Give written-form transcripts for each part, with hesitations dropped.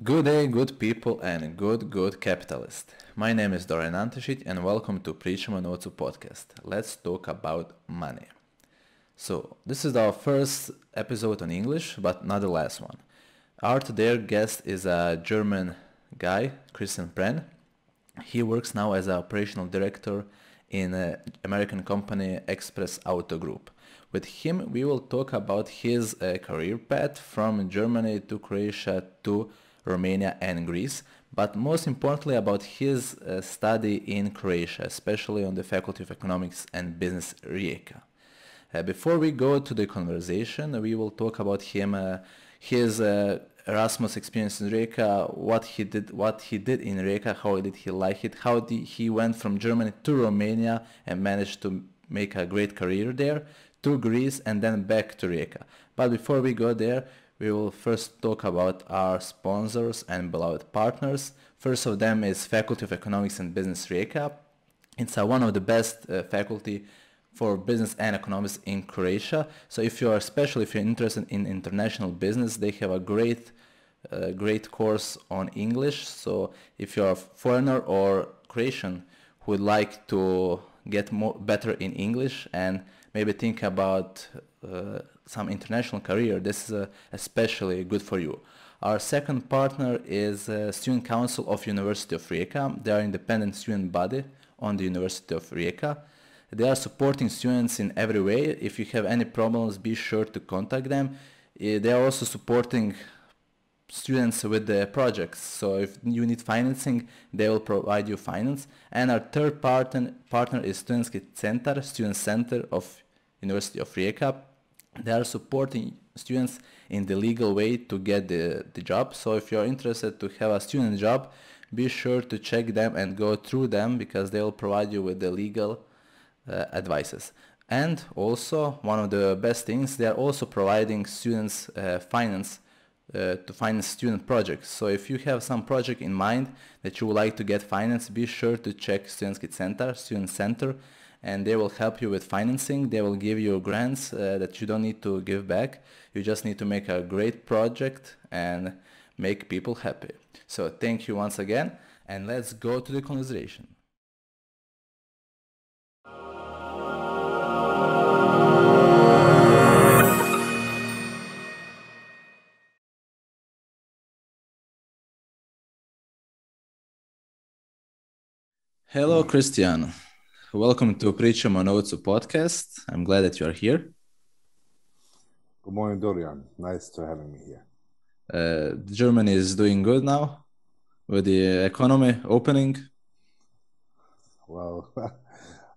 Good day, good people, and good capitalist. My name is Dorian Antešić, and welcome to Pričajmo novcu podcast. Let's talk about money. So, this is our first episode on English, but not the last one. Our today's guest is a German guy, Christian Prehn. He works now as an operational director in an American company Express Auto Group. With him, we will talk about his career path from Germany to Croatia to Romania and Greece, but most importantly about his study in Croatia, especially on the Faculty of Economics and Business Rijeka. Before we go to the conversation, we will talk about his Erasmus experience in Rijeka, what he did in Rijeka, how did he like it, how he went from Germany to Romania and managed to make a great career there, to Greece and then back to Rijeka. But before we go there, we will first talk about our sponsors and beloved partners. First of them is Faculty of Economics and Business Rijeka. It's one of the best faculty for business and economics in Croatia. So especially if you're interested in international business, they have a great course on English. So if you're a foreigner or Croatian who would like to get better in English and maybe think about some international career, this is especially good for you. Our second partner is Student Council of University of Rijeka. They are independent student body on the University of Rijeka. They are supporting students in every way. If you have any problems, be sure to contact them. They are also supporting students with the projects. So if you need financing, they will provide you finance. And our third partner is Student Center of University of Rijeka. They are supporting students in the legal way to get the job. So if you're interested to have a student job, be sure to check them and go through them because they will provide you with the legal advices. And also, one of the best things, they are also providing students finance to finance student projects. So if you have some project in mind that you would like to get finance, be sure to check Student Center, and they will help you with financing. They will give you grants that you don't need to give back. You just need to make a great project and make people happy. So thank you once again, and let's go to the conversation. Hello, Christian. Welcome to Pričajmo novcu podcast. I'm glad that you are here. Good morning, Dorian. Nice to having me here. Germany is doing good now with the economy opening. Well,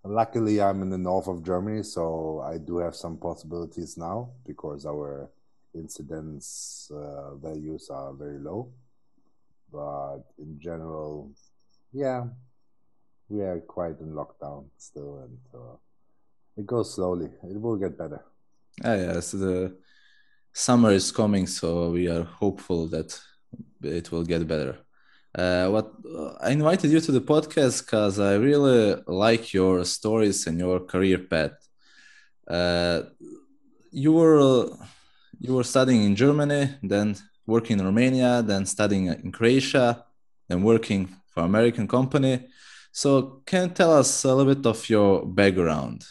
luckily I'm in the north of Germany, so I do have some possibilities now because our incidence values are very low. But in general, yeah, we are quite in lockdown still, and it goes slowly. It will get better. Yes, the summer is coming, so we are hopeful that it will get better. I invited you to the podcast because I really like your stories and your career path. Uh, you were studying in Germany, then working in Romania, then studying in Croatia, then working for American company. So can you tell us a little bit of your background?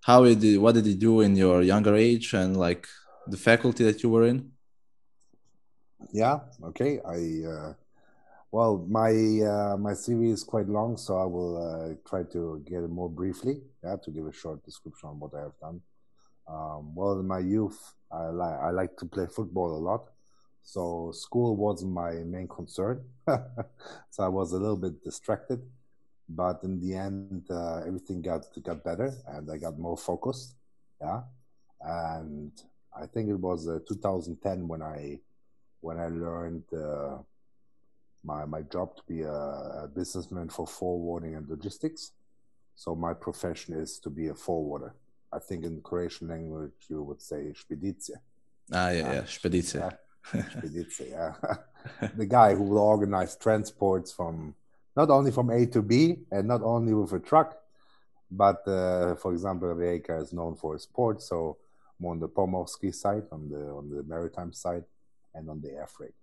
What did you do in your younger age and like the faculty that you were in? Yeah, okay. My CV is quite long, so I will try to get it more briefly. Yeah, to give a short description on what I have done. In my youth, I like to play football a lot, so school wasn't my main concern. So I was a little bit distracted, but in the end, everything got better, and I got more focused. Yeah, and I think it was 2010 when I learned my job to be a businessman for forwarding and logistics. So my profession is to be a forwarder. I think in Croatian language you would say Expeditie. Yeah, Expeditie. Expeditie, yeah. The guy who will organize transports from not only from A to B and not only with a truck, but for example, Rijeka is known for its port, so more on the Pomorski side, on the maritime side, and on the air freight.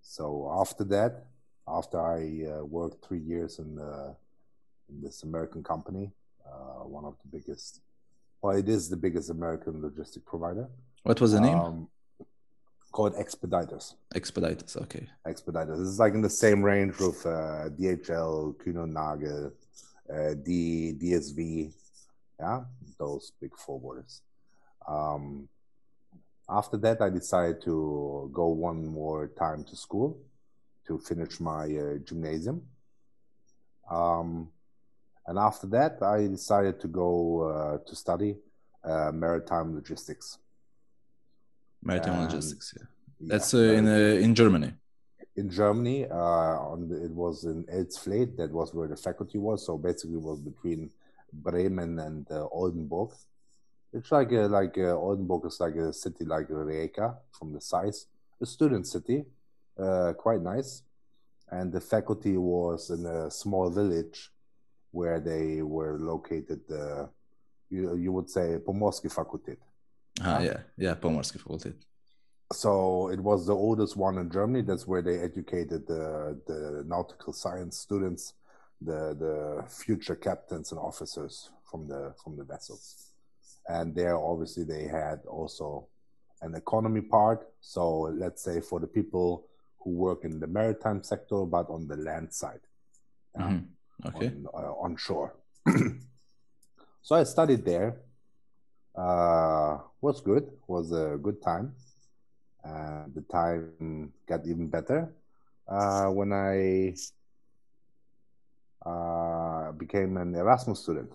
So after that, after I worked 3 years in this American company, one of the biggest, well, it is the biggest American logistic provider. What was the name? Called Expeditors. Expeditors, okay. Expeditors. This is like in the same range with DHL, Kühne und Nagel, DSV, yeah, those big forwarders. After that, I decided to go one more time to school to finish my gymnasium. And after that, I decided to go to study maritime logistics. Maritime logistics, yeah. That's in Germany. In Germany, it was in Elsfleth. That was where the faculty was. So basically, it was between Bremen and Oldenburg. It's like Oldenburg is like a city like Rijeka from the size. A student city, quite nice. And the faculty was in a small village where they were located. You would say Pomorski Fakultet. Yeah, Pomorski Fakultet. So it was the oldest one in Germany. That's where they educated the nautical science students, the future captains and officers from the vessels. And there, obviously, they had also an economy part. So let's say for the people who work in the maritime sector, but on the land side, okay, on shore. So I studied there. Was good. Was a good time. And the time got even better when I became an Erasmus student.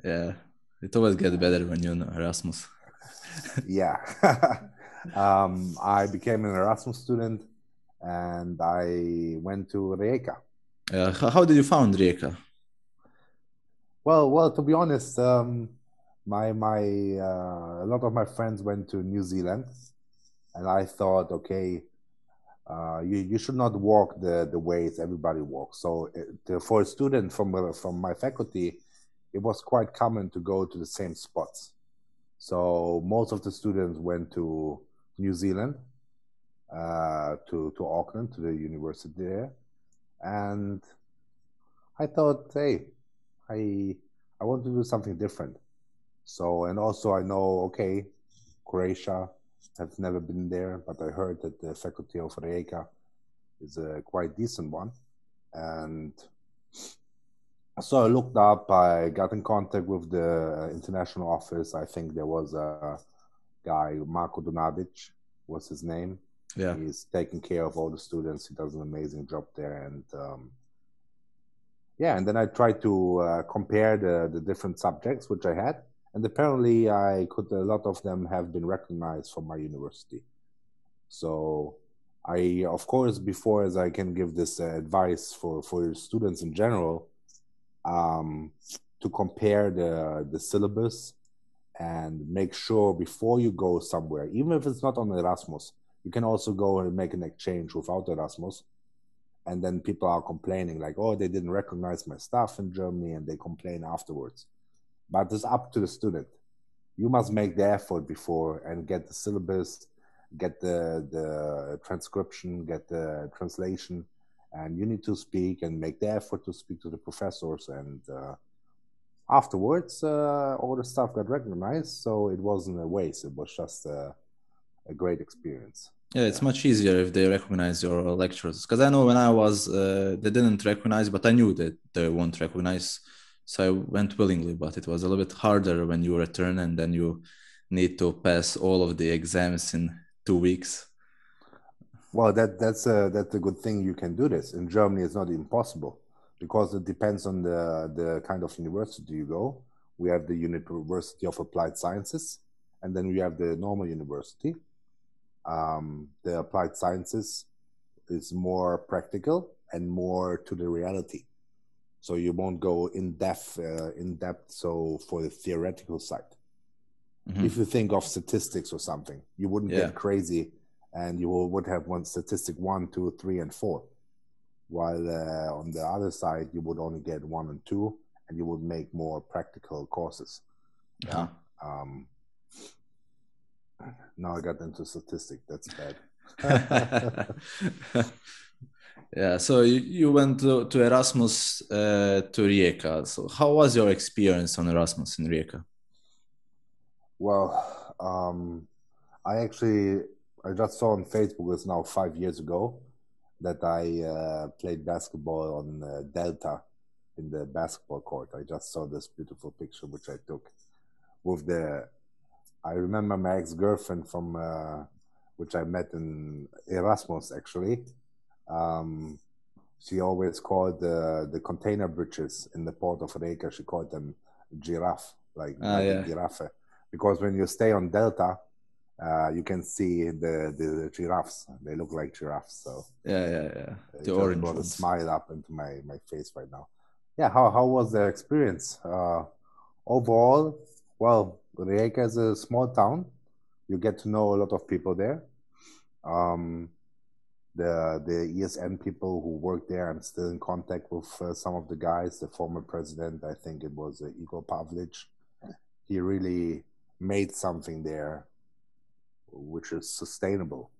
Yeah, it always gets better when you're in Erasmus. Yeah. I became an Erasmus student and I went to Rijeka. How did you found Rijeka? Well, to be honest, a lot of my friends went to New Zealand, and I thought, okay, you should not walk the ways everybody walks. So for a student from my faculty, it was quite common to go to the same spots. So most of the students went to New Zealand, to Auckland, to the university there, and I thought, hey, I want to do something different. So, and also I know, okay, Croatia, have never been there, but I heard that the faculty of Rijeka is a quite decent one. And so I looked up, I got in contact with the international office. I think there was a guy, Marko Donadic was his name. Yeah. He's taking care of all the students. He does an amazing job there. And and then I tried to compare the different subjects which I had. And apparently a lot of them have been recognized from my university. So I, of course, before as I can give this advice for students in general, to compare the syllabus and make sure before you go somewhere, even if it's not on Erasmus, you can also go and make an exchange without Erasmus. And then people are complaining like, oh, they didn't recognize my stuff in Germany, and they complain afterwards. But it's up to the student. You must make the effort before and get the syllabus, get the transcription, get the translation, and you need to speak and make the effort to speak to the professors. And afterwards, all the stuff got recognized, so it wasn't a waste. It was just a great experience. Yeah, it's much easier if they recognize your lectures. Because I know when I was, they didn't recognize, but I knew that they won't recognize. So I went willingly, but it was a little bit harder when you return and then you need to pass all of the exams in 2 weeks. Well, that's a good thing you can do this. In Germany, it's not impossible because it depends on the kind of university you go. We have the University of Applied Sciences, and then we have the normal university. The Applied Sciences is more practical and more to the reality. So you won't go in depth. So for the theoretical side, if you think of statistics or something, you wouldn't get crazy, and you would have one statistic 1, 2, 3, and 4. While on the other side, you would only get 1 and 2, and you would make more practical courses. Yeah. Now I got into statistics. That's bad. Yeah, so you went to Erasmus to Rijeka. So how was your experience on Erasmus in Rijeka? Well, I just saw on Facebook, it's now 5 years ago, that I played basketball on Delta in the basketball court. I just saw this beautiful picture which I took with I remember my ex-girlfriend from which I met in Erasmus actually. Um, she always called the container bridges in the port of Rijeka, she called them giraffe, like a giraffe, because when you stay on Delta, you can see the giraffes. They look like giraffes. So yeah. The orange brought ones. A smile up into my face right now. Yeah, how was the experience? Overall, well, Rijeka is a small town. You get to know a lot of people there. The ESN people who work there, I'm still in contact with some of the guys. The former president, I think it was Igor Pavlic. He really made something there which is sustainable,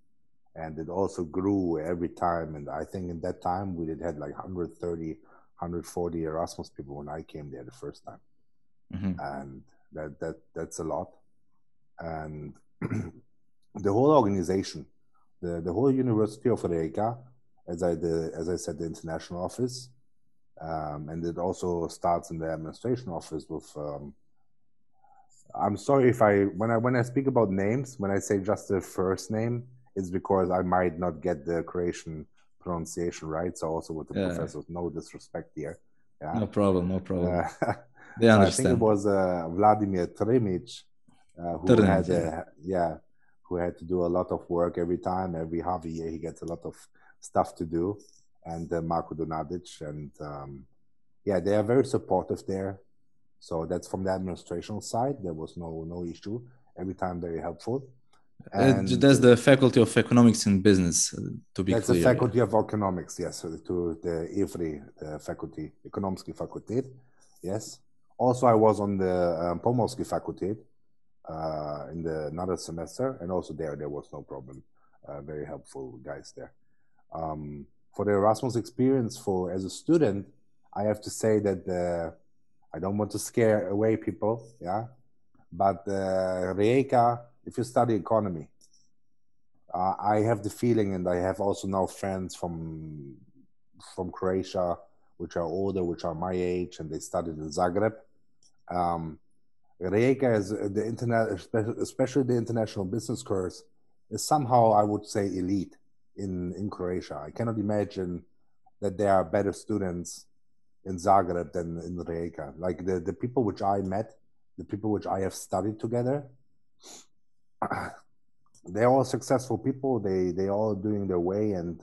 and it also grew every time. And I think in that time we had like 130, 140 Erasmus people when I came there the first time. And that's a lot. And the whole organization, the whole University of Rijeka, as I said, the international office, and it also starts in the administration office with I'm sorry if when I speak about names, when I say just the first name, it's because I might not get the Croatian pronunciation right. So also with the professors, no disrespect here. Yeah? No problem. They understand. I think it was Vladimir Trimic who had to do a lot of work every time. Every half a year he gets a lot of stuff to do, and Marko Donadic, and they are very supportive there. So that's from the administrational side. There was no issue. Every time very helpful. And that's the Faculty of Economics and Business, to be clear. That's the Faculty of Economics, yes. To the IFRI faculty, Ekonomski fakultet, yes. Also, I was on the Pomorski fakultet in another semester, and also there was no problem. Very helpful guys there. For the Erasmus experience, as a student, I have to say that I don't want to scare away people, but Rijeka, if you study economy, I have the feeling, and I have also now friends from Croatia, which are older, which are my age, and they studied in Zagreb. Rijeka is the internet, especially the international business course, is somehow, I would say, elite in Croatia. I cannot imagine that there are better students in Zagreb than in Rijeka. Like the people which I met, the people which I have studied together, they're all successful people. They all doing their way, and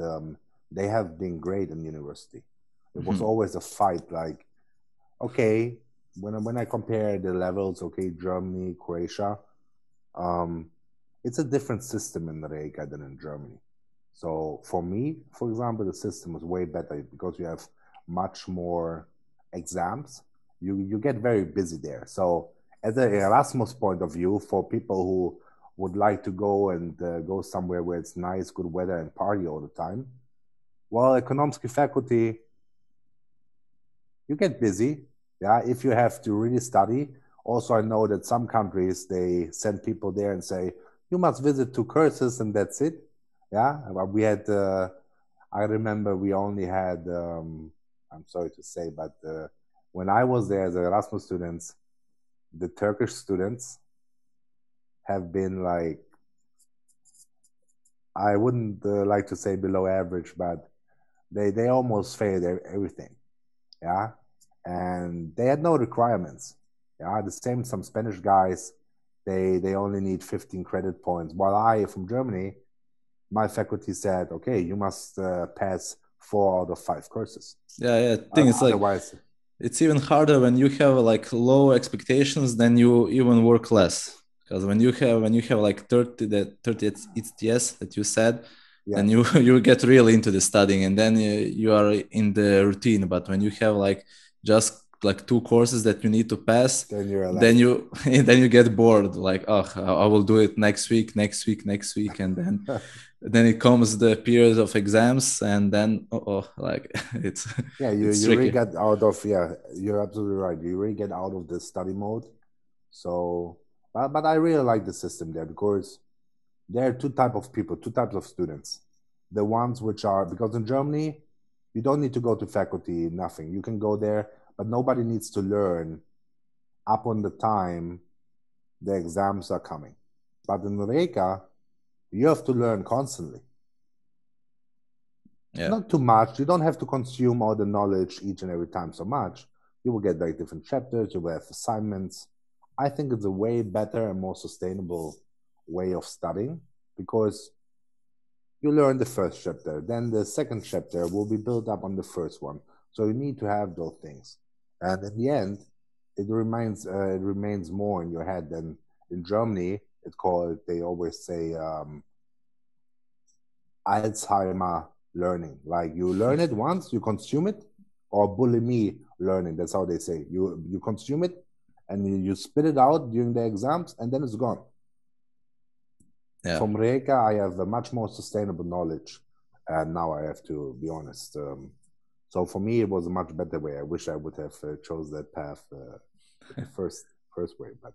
they have been great in university. It was always a fight. Like, okay, when I compare the levels, okay, Germany, Croatia, it's a different system in Rijeka than in Germany. So for me, for example, the system is way better because you have much more exams. You get very busy there. So as an Erasmus point of view, for people who would like to go and go somewhere where it's nice, good weather, and party all the time, well, Ekonomski faculty, you get busy, if you have to really study. Also, I know that some countries, they send people there and say, you must visit 2 courses and that's it. We had, I remember we only had, I'm sorry to say, but when I was there as Erasmus students, the Turkish students have been like, I wouldn't like to say below average, but they almost failed everything. And they had no requirements. The same, some Spanish guys, they only need 15 credit points. While I, from Germany, my faculty said, okay, you must pass 4 out of 5 courses. I think it's otherwise, it's even harder when you have like low expectations, then you even work less. Because when you have like 30 ETS that you said, then you get really into the studying, and then you are in the routine. But when you have like just like 2 courses that you need to pass, then you get bored. Like, I will do it next week, and then then it comes the period of exams, and then like it's Yeah, you it's really tricky. get out of, yeah, you're absolutely right. You really get out of the study mode. So, but I really like the system there because there are two type of people, two types of students. The ones which are, because in Germany, you don't need to go to faculty, nothing. You can go there, but nobody needs to learn up on the time the exams are coming. But in Rijeka, you have to learn constantly. Yeah. Not too much. You don't have to consume all the knowledge each and every time so much. You will get like different chapters, you will have assignments. I think it's a way better and more sustainable way of studying because you learn the first chapter, then the second chapter will be built up on the first one. So you need to have those things. And in the end, it remains more in your head than in Germany. It's called, they always say, Alzheimer learning. Like you learn it once, you consume it, or bulimia learning. That's how they say. You consume it and you spit it out during the exams, and then it's gone. Yeah. From Rijeka, I have a much more sustainable knowledge, and now I have to be honest. So for me, it was a much better way. I wish I would have chose that path the first way, but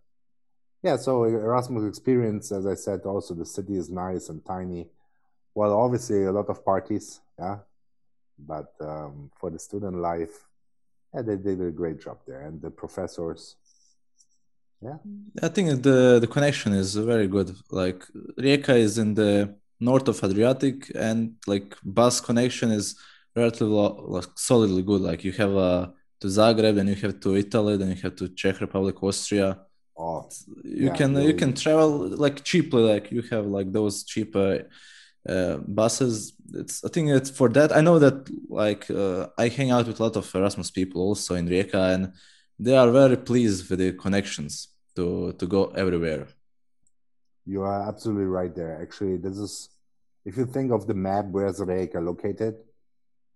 yeah. So Erasmus experience, as I said, also the city is nice and tiny. Well, obviously a lot of parties, yeah, but for the student life, yeah, they did a great job there, and the professors, yeah. I think the connection is very good. Like Rijeka is in the north of Adriatic, and like bus connection is relatively like solidly good. Like you have to Zagreb, then you have to Italy, then you have to Czech Republic, Austria. Oh, You yeah, can travel like cheaply. Like you have like those cheap buses. It's I think it's for that. I know that like I hang out with a lot of Erasmus people also in Rijeka, and they are very pleased with the connections to go everywhere. you are absolutely right there. Actually, this is, if you think of the map, where's Rijeka located,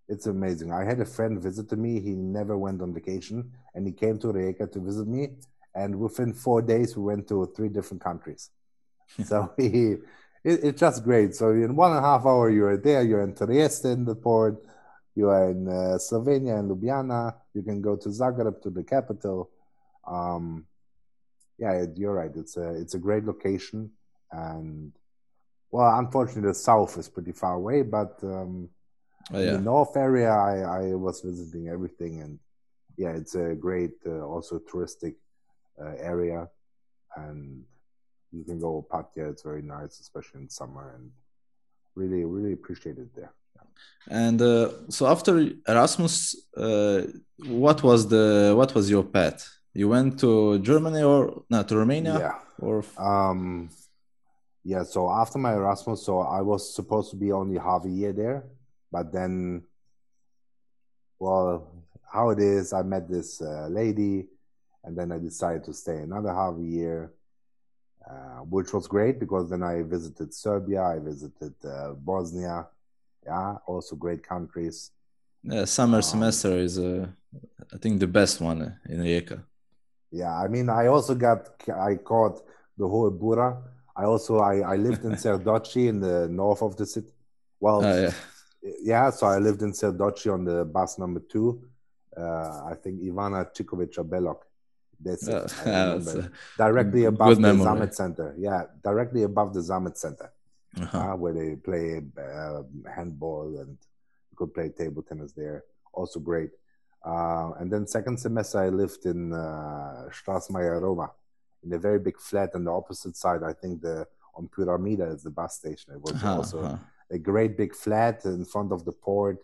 it's amazing. I had a friend visit to me. He never went on vacation, and he came to Rijeka to visit me. And within 4 days, we went to 3 different countries. So it's just great. So in 1.5 hours, you're there. You're in Trieste in the port. You are in Slovenia and Ljubljana. You can go to Zagreb, to the capital. Yeah, you're right. It's a great location, and well, unfortunately, the south is pretty far away. But in the Yeah. north area, I was visiting everything, and yeah, it's a great also touristic area, and you can go patio. It's very nice, especially in summer, and really appreciate it there. And so after Erasmus, what was your path? You went to Germany or not to Romania Yeah. or Yeah, so after my Erasmus, so I was supposed to be only half a year there, but then, well, how it is, I met this lady, and then I decided to stay another half a year, which was great because then I visited Serbia, I visited Bosnia, yeah, also great countries. summer semester is I think the best one in Rijeka. Yeah, I mean, I caught the whole Bura. I lived in Serdoci in the north of the city. Well, Yeah. yeah, so I lived in Serdoci on the bus number 2. I think Ivana Čikovića Belok. That's it. I That's remember. a Directly good above the memory. Zamet Center. Yeah, directly above the Zamet Center, Uh-huh. where they play handball and you could play table tennis there. Also great. And then second semester, I lived in Straßmeier Roma, in a very big flat on the opposite side. I think on Pyramida is the bus station. It was Uh-huh. also Uh-huh. a great big flat in front of the port.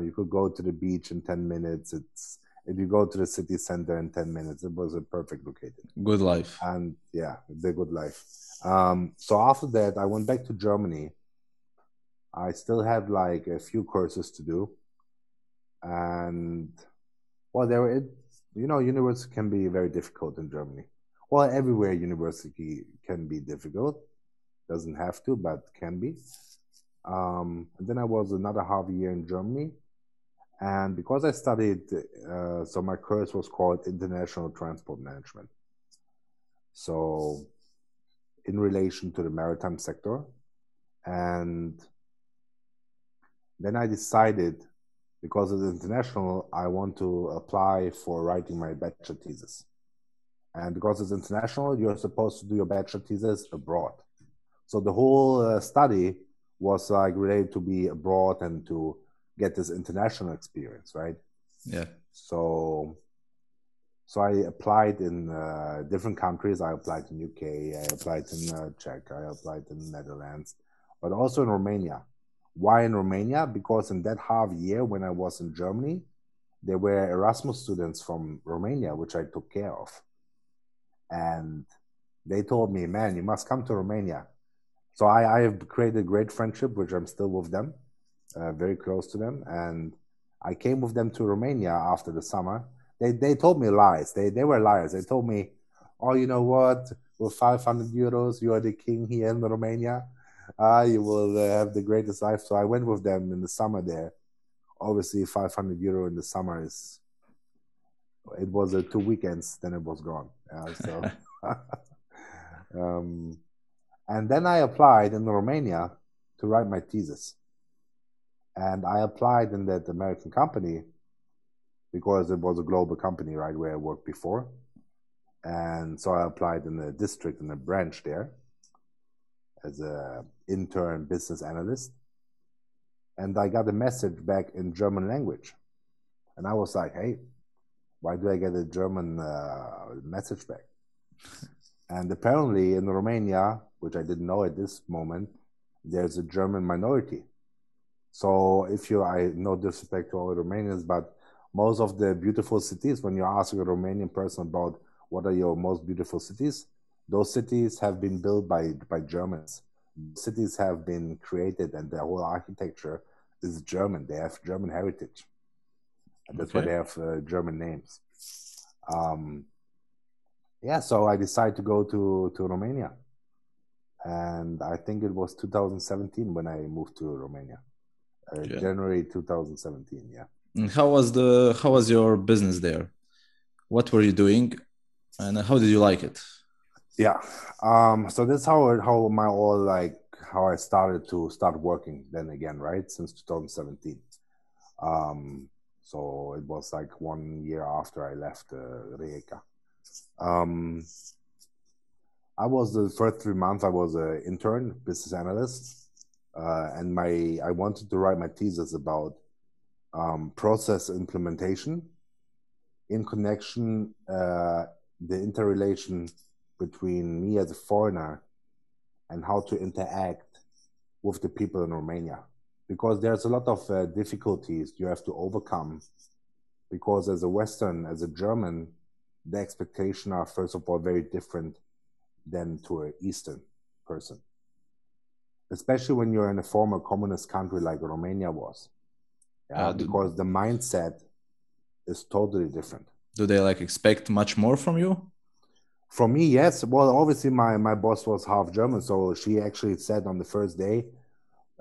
You could go to the beach in 10 minutes. If you go to the city center in 10 minutes, it was a perfect located. Good life. And yeah, the good life. So after that, I went back to Germany. I still had like a few courses to do. And well, university can be very difficult in Germany. Well, everywhere university can be difficult. Doesn't have to, but can be. And then I was another half year in Germany. And because I studied, so my course was called International Transport Management. So in relation to the maritime sector. And then I decided, because it's international, I want to apply for writing my bachelor thesis. And because it's international, you're supposed to do your bachelor thesis abroad. So the whole study was like related to be abroad and to get this international experience, right? Yeah. So I applied in different countries. I applied in UK, I applied in Czech, I applied in Netherlands, but also in Romania. Why in Romania? Because in that half year when I was in Germany, there were Erasmus students from Romania, which I took care of. And they told me, man, you must come to Romania. So I have created a great friendship, which I'm still with them, very close to them. And I came with them to Romania after the summer. They told me lies. They were liars. They told me, oh, you know what? With 500 euros, you are the king here in Romania. You will have the greatest life. So I went with them in the summer there. Obviously, 500 euro in the summer is, it was 2 weekends, then it was gone. So, and then I applied in Romania to write my thesis. And I applied in that American company because it was a global company, right, where I worked before. And so I applied in the district, in the branch there as an intern business analyst. And I got a message back in German language. And I was like, hey, why do I get a German message back? And apparently in Romania, which I didn't know at this moment, there's a German minority. So if you, I no disrespect to all Romanians, but most of the beautiful cities, when you ask a Romanian person about what are your most beautiful cities, those cities have been built by Germans. Cities have been created and the whole architecture is German. They have German heritage. And that's why they have German names. Yeah, so I decided to go to Romania. And I think it was 2017 when I moved to Romania. January 2017, yeah. And how was your business there? What were you doing, and how did you like it? Yeah, so that's how my all like how I started to start working then again, right? Since 2017. So it was like 1 year after I left Rijeka. I was the first 3 months I was an intern business analyst, and I wanted to write my thesis about process implementation in connection the interrelation between me as a foreigner and how to interact with the people in Romania, because there's a lot of difficulties you have to overcome, because as a Western, as a German, the expectations are first of all very different than to an Eastern person, especially when you're in a former communist country like Romania was. Because the mindset is totally different. Do they like expect much more from you? From me, yes. Well, obviously my boss was half German, so she actually said on the first day,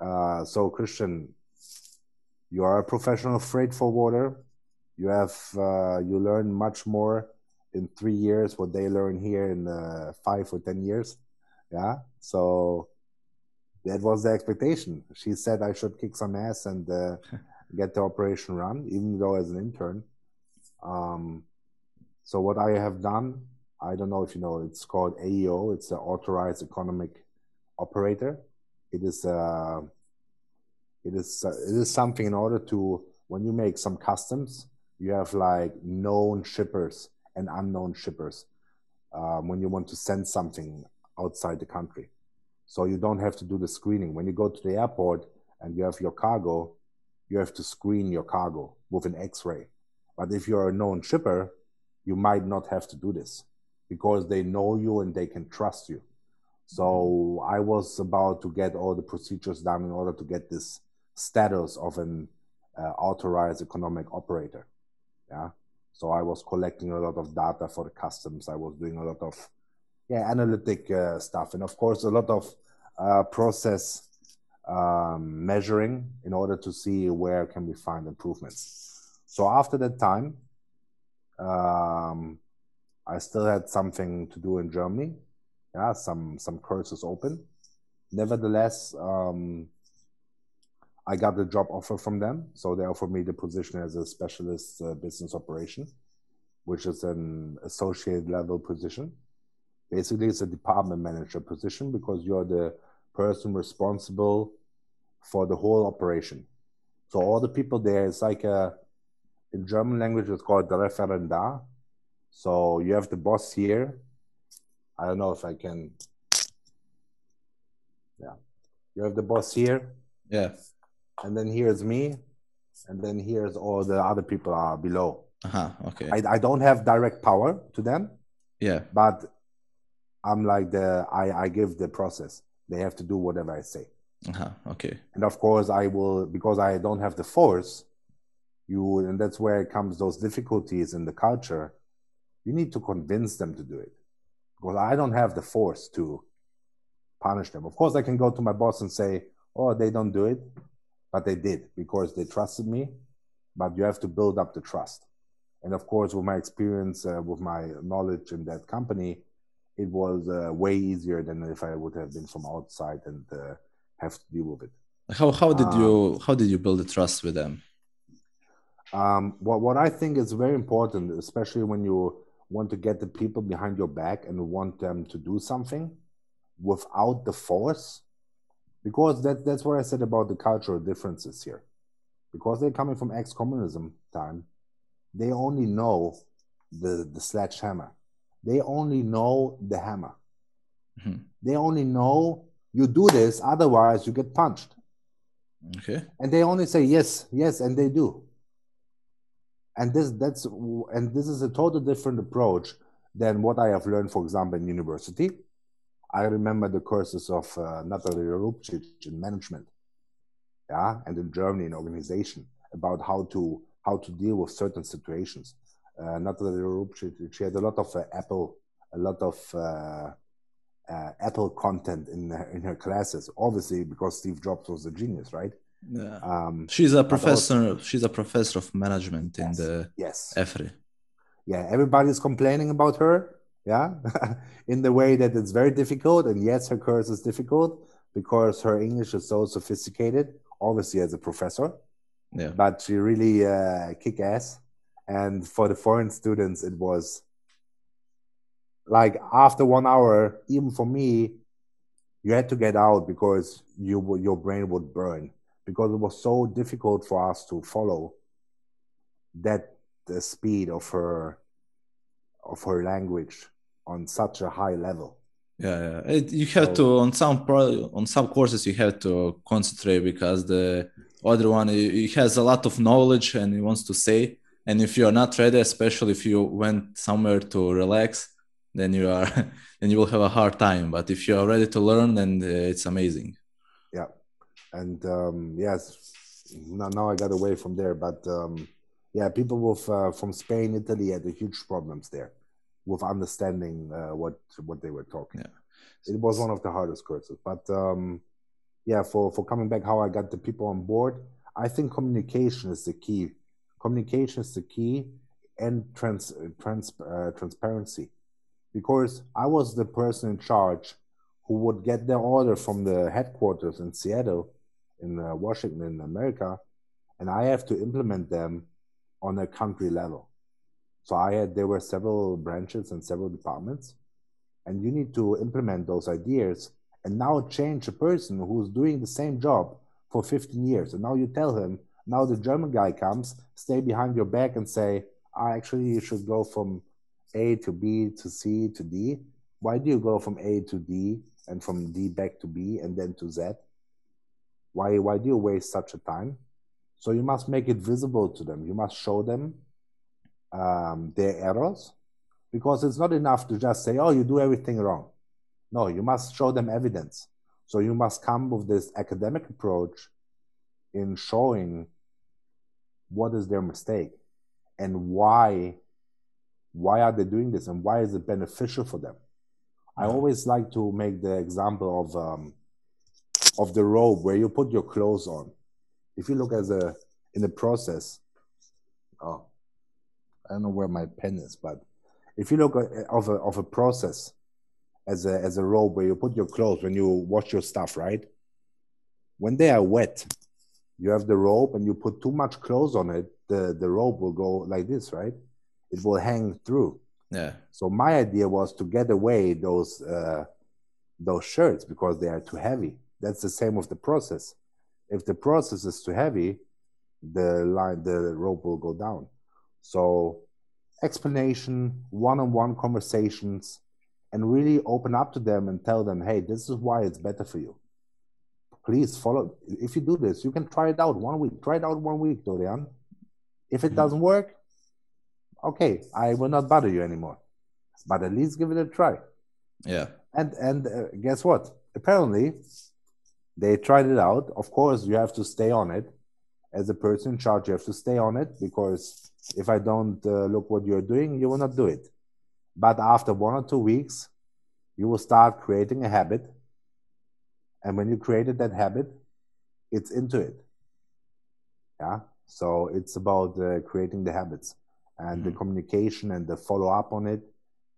so Christian, you are a professional freight forwarder. You have you learn much more in 3 years what they learn here in 5 or 10 years. Yeah, so that was the expectation. She said I should kick some ass and get the operation run, even though as an intern. So what I have done, I don't know if you know, it's called AEO. It's an authorized economic operator. It is something in order to, when you make some customs, you have like known shippers and unknown shippers when you want to send something outside the country. So you don't have to do the screening. When you go to the airport and you have your cargo, you have to screen your cargo with an X-ray. But if you're a known shipper, you might not have to do this because they know you and they can trust you. So I was about to get all the procedures done in order to get this status of an authorized economic operator. Yeah. So I was collecting a lot of data for the customs. I was doing a lot of analytic stuff, and of course a lot of process measuring in order to see where can we find improvements. So after that time, I still had something to do in Germany. Yeah, some courses open. Nevertheless, I got the job offer from them. So they offered me the position as a specialist business operation, which is an associate level position. Basically, it's a department manager position because you're the person responsible for the whole operation. So all the people there, it's like in German language, it's called der Referendar. So you have the boss here. I don't know if I can. Yeah. You have the boss here. Yeah. And then here's me. And then here's all the other people are below. Okay. I don't have direct power to them. Yeah. But I'm like I give the process. They have to do whatever I say. Okay. And of course I will, because I don't have the force, and that's where it comes those difficulties in the culture. You need to convince them to do it. Because I don't have the force to punish them. Of course I can go to my boss and say, oh, they don't do it. But they did because they trusted me. But you have to build up the trust. And of course, with my experience, with my knowledge in that company, it was way easier than if I would have been from outside and have to deal with it. How did you build the trust with them? What I think is very important, especially when you want to get the people behind your back and want them to do something without the force, because that's what I said about the cultural differences here. Because they're coming from ex-communism time, they only know the sledgehammer. They only know the hammer. Mm-hmm. They only know you do this, otherwise you get punched. Okay. And they only say yes, yes, and they do. And this is a totally different approach than what I have learned, for example, in university. I remember the courses of Natalie Rupcic in management, yeah, and in Germany in organization, about how to deal with certain situations. Natalie Rupcic, she had a lot of Apple content in her classes, obviously because Steve Jobs was a genius, right? Yeah. She's a professor. She's a professor of management in the EFRI. Yeah, everybody's complaining about her. Yeah, in the way that it's very difficult, and yes, her course is difficult because her English is so sophisticated. Obviously, as a professor, yeah, but she really kick ass. And for the foreign students, it was like after 1 hour, even for me, you had to get out because your brain would burn, because it was so difficult for us to follow the speed of her language on such a high level. Yeah. You have to on some courses you have to concentrate because the other one he has a lot of knowledge and he wants to say, and if you are not ready, especially if you went somewhere to relax, then you will have a hard time. But if you are ready to learn, then it's amazing. Yeah, and yes, now I got away from there, but yeah, people with from Spain, Italy had huge problems there with understanding what they were talking. Yeah. It was one of the hardest courses, but yeah, for coming back, how I got the people on board, I think communication is the key. Communication is the key, and transparency, because I was the person in charge who would get their order from the headquarters in Seattle, in Washington, in America, and I have to implement them on a country level. So there were several branches and several departments, and you need to implement those ideas and now change a person who's doing the same job for 15 years. And now you tell him, now the German guy comes, stay behind your back and say, actually, you should go from A to B to C to D. Why do you go from A to D and from D back to B and then to Z? Why do you waste such a time? So you must make it visible to them. You must show them their errors, because it's not enough to just say, oh, you do everything wrong. No, you must show them evidence. So you must come with this academic approach in showing what is their mistake and why are they doing this and why is it beneficial for them. I always like to make the example of the robe where you put your clothes on. If you look in the process, I don't know where my pen is, but if you look of a process, as a robe where you put your clothes when you wash your stuff, right? When they are wet, you have the rope and you put too much clothes on it, the rope will go like this, right? It will hang through. Yeah. So my idea was to get away those shirts because they are too heavy. That's the same with the process. If the process is too heavy, the rope will go down. So explanation, one-on-one conversations, and really open up to them and tell them, hey, this is why it's better for you. Please follow. If you do this, you can try it out 1 week. Try it out 1 week, Dorian. If it doesn't work, okay, I will not bother you anymore. But at least give it a try. Yeah. And guess what? Apparently, they tried it out. Of course, you have to stay on it. As a person in charge, you have to stay on it, because if I don't look what you're doing, you will not do it. But after 1 or 2 weeks, you will start creating a habit. And when you created that habit, it's into it. Yeah. So it's about creating the habits and the communication and the follow up on it.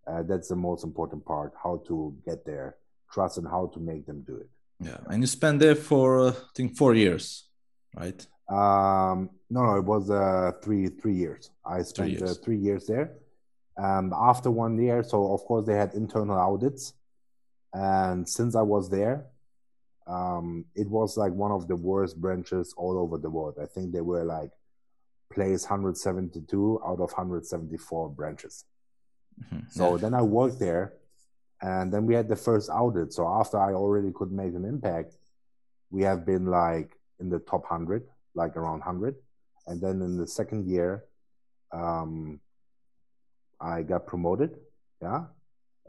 That's the most important part, how to get their trust and how to make them do it. Yeah. And you spent there for, I think, 4 years, right? No, it was 3 years. I spent 3 years there. After 1 year, so of course they had internal audits. And since I was there, it was like one of the worst branches all over the world. I think they were like place 172 out of 174 branches. So then I worked there, and then we had the first audit. So after I already could make an impact, we have been like in the top 100, like around 100. And then in the second year, I got promoted,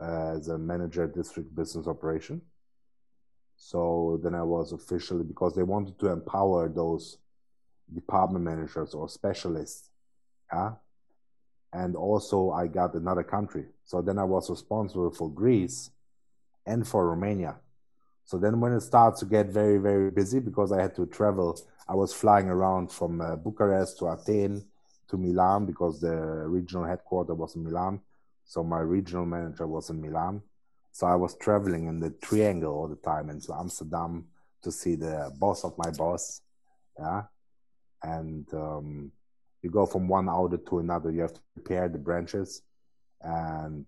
as a manager district business operation. So then I was officially, because they wanted to empower those department managers or specialists, and also I got another country. So then I was responsible for Greece and for Romania. So then when it starts to get very, very busy, because I had to travel, I was flying around from Bucharest to Athens to Milan, because the regional headquarters was in Milan. So my regional manager was in Milan. So I was traveling in the triangle all the time into Amsterdam to see the boss of my boss. And you go from one audit to another. You have to prepare the branches. And,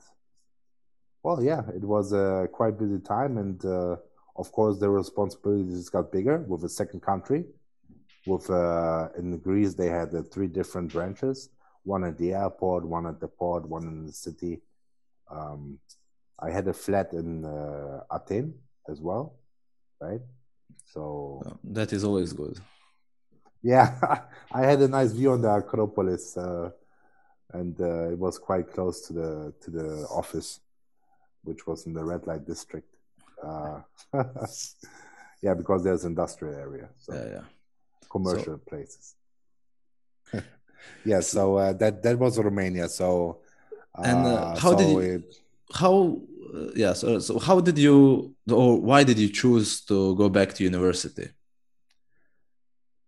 well, yeah, it was a quite busy time. And, of course, the responsibilities got bigger with a second country. With in Greece, they had 3 different branches. One at the airport, one at the port, one in the city. I had a flat in Athens as well, right? So that is always good. Yeah, I had a nice view on the Acropolis, and it was quite close to the office, which was in the red light district. Yeah, because there's industrial area, so commercial places. Yeah, so that was Romania. So and how did you, or why did you choose to go back to university?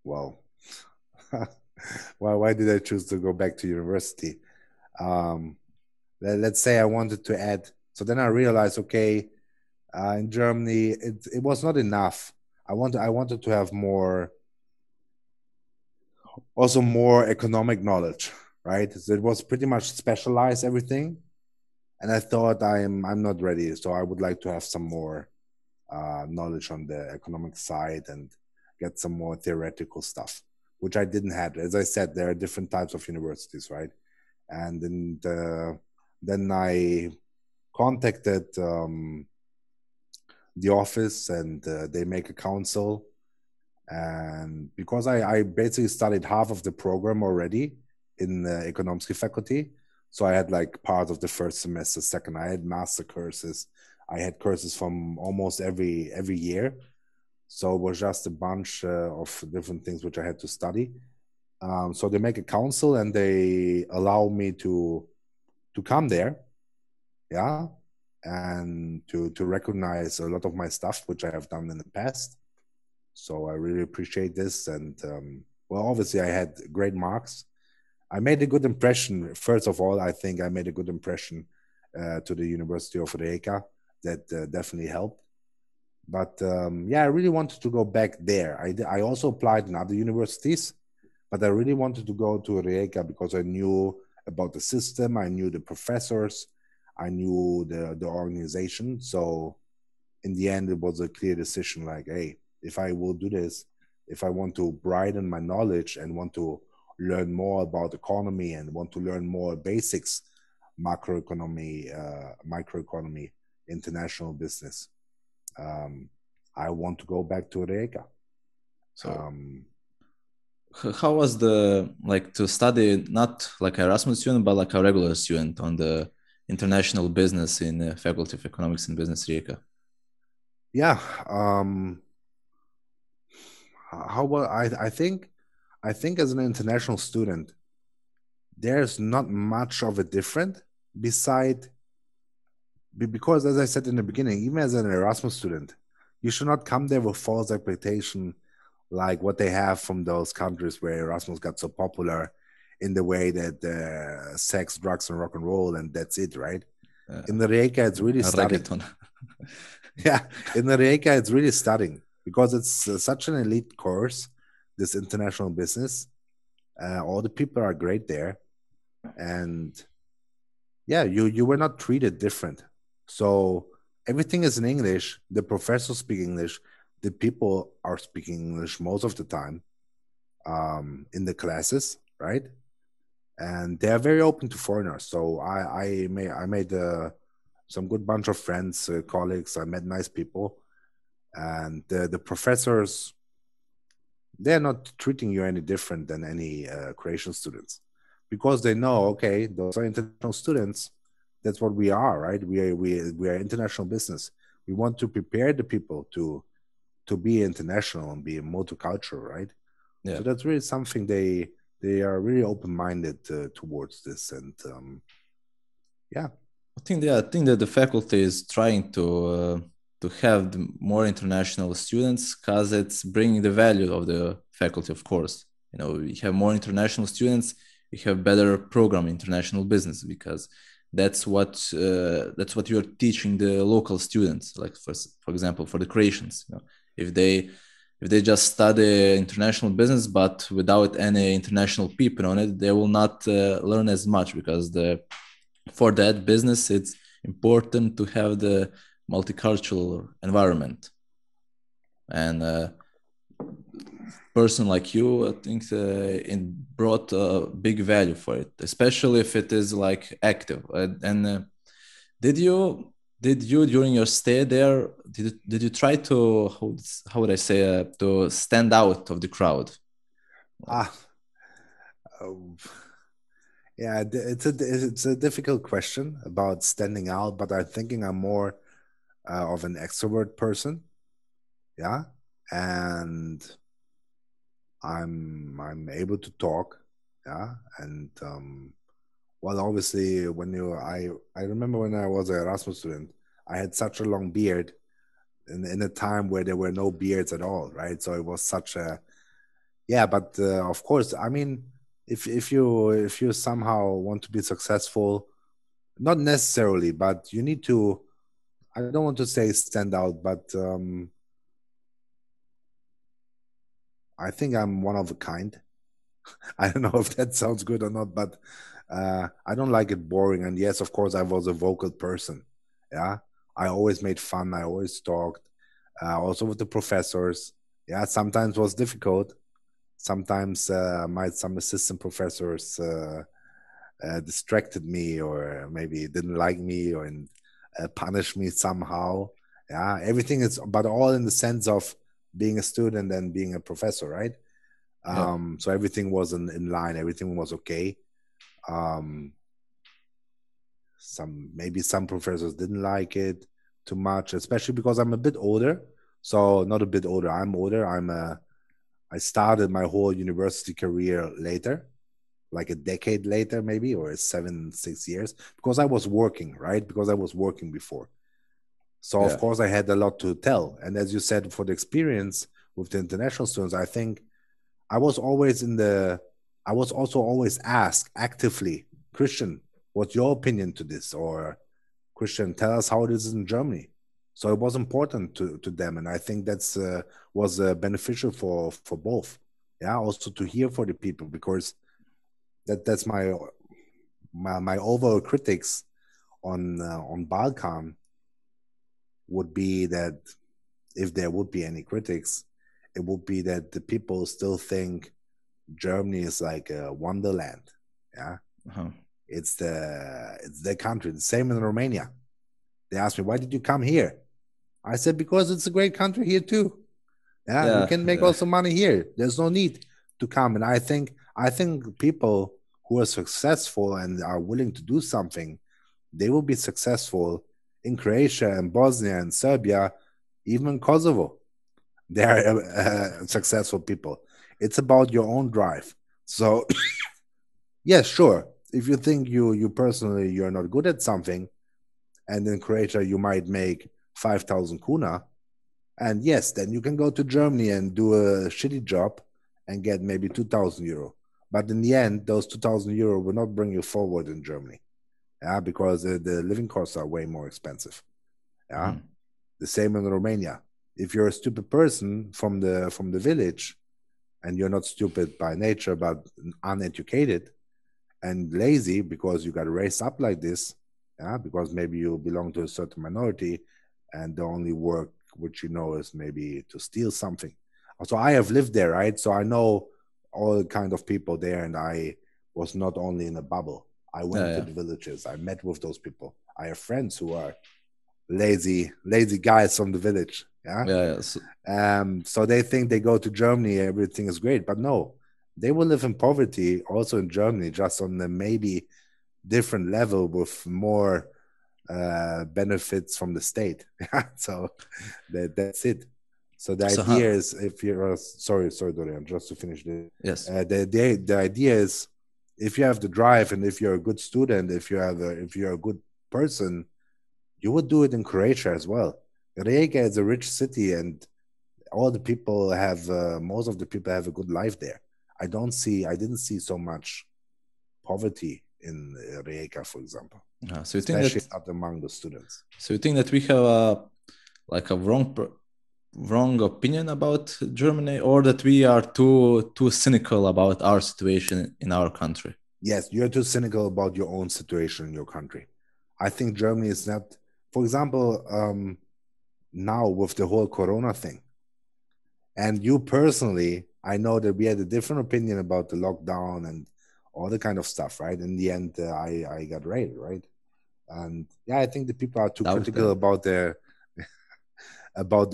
Well, why did I choose to go back to university? Let's say I wanted to add. So then I realized, okay, in Germany, it was not enough. I wanted to have more economic knowledge, right? So it was pretty much specialized everything, and I thought I'm not ready. So I would like to have some more knowledge on the economic side and get some more theoretical stuff, which I didn't have. As I said, there are different types of universities, right? And then I contacted the office, and they make a council. And because I basically studied half of the program already in the economics faculty, so I had like part of the first semester, second, I had master courses. I had courses from almost every year. So it was just a bunch of different things which I had to study. So they make a council, and they allow me to come there, and to recognize a lot of my stuff which I have done in the past. So I really appreciate this. And well, obviously I had great marks. I made a good impression. First of all, I think I made a good impression to the University of Rijeka that definitely helped. But yeah, I really wanted to go back there. I also applied in other universities, but I really wanted to go to Rijeka because I knew about the system, I knew the professors, I knew the organization. So in the end, it was a clear decision like, hey, if I will do this, if I want to broaden my knowledge and want to learn more about economy and want to learn more basics, macroeconomy, microeconomy, international business, I want to go back to Rijeka. So how was the, like, to study not like an Erasmus student, but like a regular student on the international business in the Faculty of Economics and Business Rijeka? Yeah. How well, I think as an international student, there's not much of a different beside, because as I said in the beginning, even as an Erasmus student, you should not come there with false expectation like what they have from those countries where Erasmus got so popular, in the way that sex, drugs, and rock and roll, and that's it, right? In the Rijeka, it's really studying. Yeah, in the Rijeka, it's really studying because it's such an elite course, this international business. All the people are great there, and yeah, you were not treated different. So everything is in English. The professors speak English. The people are speaking English most of the time in the classes, right? And they are very open to foreigners. So I made some good bunch of friends, colleagues. I met nice people, and the professors, they're not treating you any different than any Croatian students, because they know, okay, those are international students. That's what we are, right? We are international business. We want to prepare the people to be international and be multicultural, right? Yeah. So that's really something they are really open-minded towards this, and yeah. I think that the faculty is trying to have more international students because it's bringing the value of the faculty, of course. You know, you have more international students, you have better program international business, because that's what you're teaching the local students. Like for example, for the Croatians, you know, if they just study international business but without any international people on it, they will not learn as much, because for that business it's important to have the multicultural environment. And person like you, I think it brought a big value for it, especially if it is like active. And did you during your stay there, did you try to, how would I say, to stand out of the crowd? Ah, yeah, it's a difficult question about standing out, but I'm thinking I'm more of an extrovert person, yeah, and I'm able to talk, yeah, and well, obviously, when I remember when I was an Erasmus student, I had such a long beard in a time where there were no beards at all, right? So it was such a, yeah, but of course, I mean, if you somehow want to be successful, not necessarily, but you need to, I don't want to say stand out, but I think I'm one of a kind. I don't know if that sounds good or not, but I don't like it boring. And yes, of course, I was a vocal person. Yeah, I always made fun. I always talked. Also with the professors. Yeah, sometimes was difficult. Sometimes some assistant professors distracted me, or maybe didn't like me, or punished me somehow. Yeah, everything is, but all in the sense of being a student and being a professor, right? Yeah. So everything was in line, everything was okay. Maybe some professors didn't like it too much, especially because I'm a bit older. So not a bit older, I'm older. I started my whole university career later, like a decade later, maybe, or 6 years, because I was working, right? Because I was working before. So of course I had a lot to tell. And as you said, for the experience with the international students, I think I was also always asked actively, Christian, what's your opinion to this? Or Christian, tell us how it is in Germany. So it was important to them, and I think that's was beneficial for both. Yeah, also to hear for the people, because that's my overall critics on Balkan would be that, if there would be any critics, it would be that the people still think Germany is like a wonderland. Yeah, it's the country. The same in Romania. They asked me, why did you come here? I said, because it's a great country here too. Yeah, you can make also money here. There's no need to come. And I think people who are successful and are willing to do something, they will be successful in Croatia and Bosnia and Serbia, even Kosovo. They are successful people. It's about your own drive. So, yes, sure. If you think you personally you're not good at something, and in Croatia you might make 5,000 kuna, and yes, then you can go to Germany and do a shitty job and get maybe 2,000 euro. But in the end, those 2,000 euro will not bring you forward in Germany. Yeah, because the living costs are way more expensive. Yeah, the same in Romania. If you're a stupid person from the village, and you're not stupid by nature but uneducated and lazy because you got raised up like this, yeah, because maybe you belong to a certain minority, and the only work which you know is maybe to steal something. So I have lived there, right? So I know all kind of people there, and I was not only in a bubble. I went to the villages. I met with those people. I have friends who are lazy guys from the village. So they think they go to Germany, everything is great, but no, they will live in poverty also in Germany, just on a maybe different level with more benefits from the state. So that's it. So the idea is, if you're sorry, Dorian, just to finish this. Yes. The idea is, if you have the drive and if you're a good student, if you're a good person, you would do it in Croatia as well. Rijeka is a rich city, and all the people have most of the people have a good life there. I didn't see so much poverty in Rijeka, for example. So you think especially not among the students. So you think that we have a wrong opinion about Germany, or that we are too cynical about our situation in our country? Yes, you're too cynical about your own situation in your country. I think Germany is not, for example, now with the whole Corona thing. And you personally, I know that we had a different opinion about the lockdown and all the kind of stuff, right? In the end, I got raided, right? And yeah, I think the people are too critical about their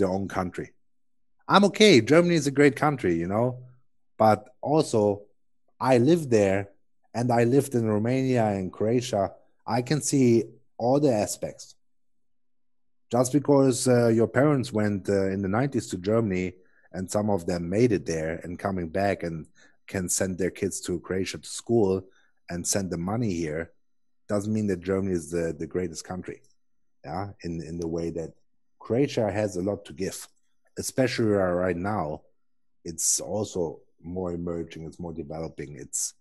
own country. I'm okay. Germany is a great country, you know, but also I lived there, and I lived in Romania and Croatia. I can see all the aspects. Just because your parents went in the 90s to Germany, and some of them made it there and coming back and can send their kids to Croatia to school and send them money here, doesn't mean that Germany is the greatest country. Yeah, in the way that Croatia has a lot to give, especially right now. It's also more emerging, it's more developing, it's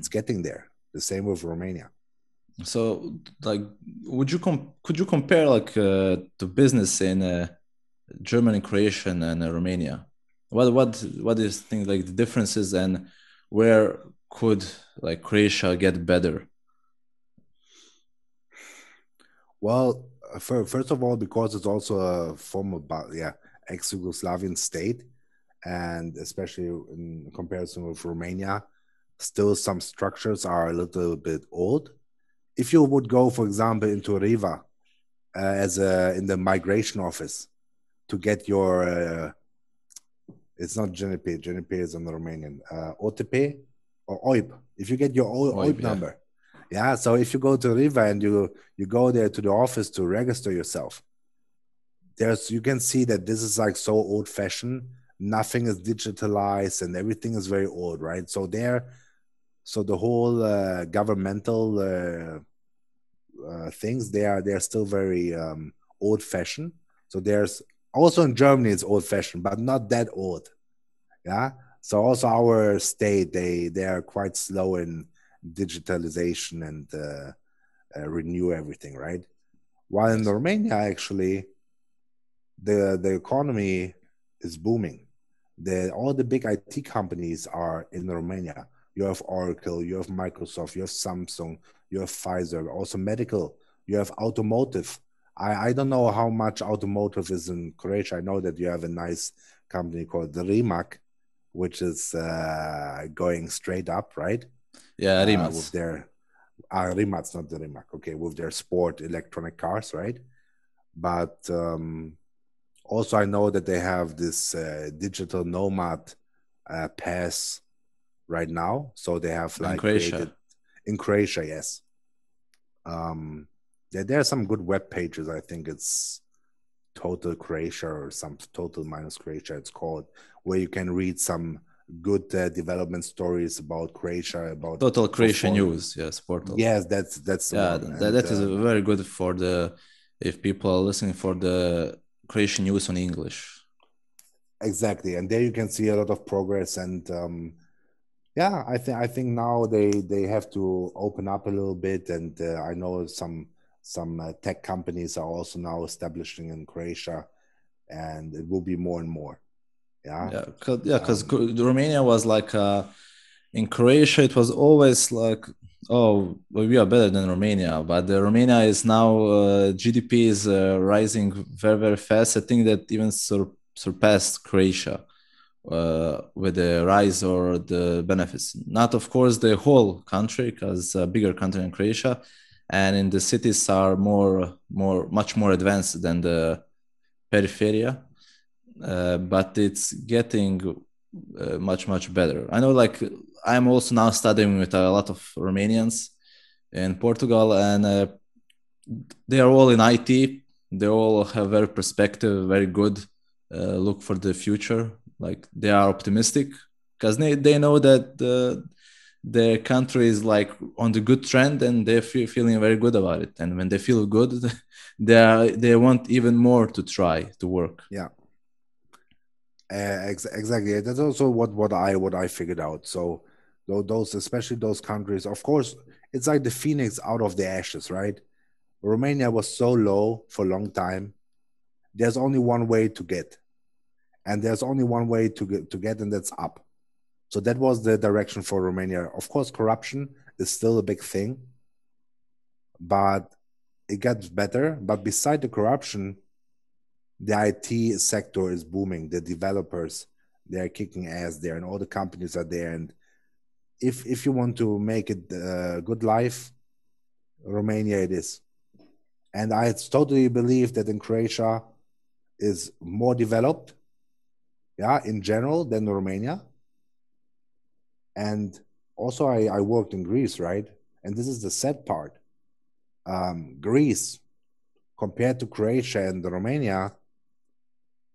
getting there. The same with Romania. So, like, could you compare the business in Germany, Croatia, and Romania? What do you think, like, the differences, and where could like Croatia get better? Well, first of all, because it's also a former ex-Yugoslavian state, and especially in comparison with Romania, still some structures are a little bit old. If you would go, for example, into Riva in the migration office to get your it's not GNP is on the Romanian OTP or OIP. If you get your OIP number, yeah. So if you go to Riva and you go there to the office to register yourself, you can see that this is like so old fashioned. Nothing is digitalized and everything is very old, right? So the whole governmental things, they're still very old fashioned. So there's also in Germany it's old fashioned, but not that old. Yeah. So also our state, they are quite slow in digitalization and renew everything, right? While in Romania, actually, the economy is booming. All the big IT companies are in Romania. You have Oracle, you have Microsoft, you have Samsung, you have Pfizer, also medical, you have automotive. I don't know how much automotive is in Croatia. I know that you have a nice company called Rimac, which is going straight up, right? Yeah, Rimac. With their Rimac's not the Rimac, okay, with their sport electronic cars, right? But also I know that they have this digital nomad pass right now. So they have like created in Croatia, yes. There are some good web pages. I think it's Total Croatia or some Total minus Croatia it's called, where you can read some good development stories about Croatia, about Total Croatia News, yes, portal. Yes, that's the one. That is very good for if people are listening for the Croatian news on English. Exactly, and there you can see a lot of progress, and yeah, I think now they have to open up a little bit, and I know some tech companies are also now establishing in Croatia, and it will be more and more. Yeah, because Romania was like in Croatia, it was always like, oh, well, we are better than Romania, but Romania is now GDP is rising very, very fast. I think that even surpassed Croatia with the rise or the benefits. Not, of course, the whole country, because a bigger country than Croatia, and in the cities are much more advanced than the periphery. But it's getting much better. I know, like, I'm also now studying with a lot of Romanians in Portugal, and they are all in IT. They all have very perspective, very good look for the future. Like, they are optimistic because they know that the country is like on the good trend, and they're feeling very good about it. And when they feel good, they want even more to try to work. Yeah. Exactly. That's also what I figured out. So those, especially those countries, of course, it's like the phoenix out of the ashes, right? Romania was so low for a long time. There's only one way to get, and there's only one way to get, and that's up. So that was the direction for Romania. Of course, corruption is still a big thing, but it gets better. But beside the corruption, the IT sector is booming. The developers, they're kicking ass there, and all the companies are there. And if you want to make it a good life, Romania it is. And I totally believe that in Croatia is more developed, yeah, in general than Romania. And also I worked in Greece, right? And this is the sad part. Greece, compared to Croatia and Romania,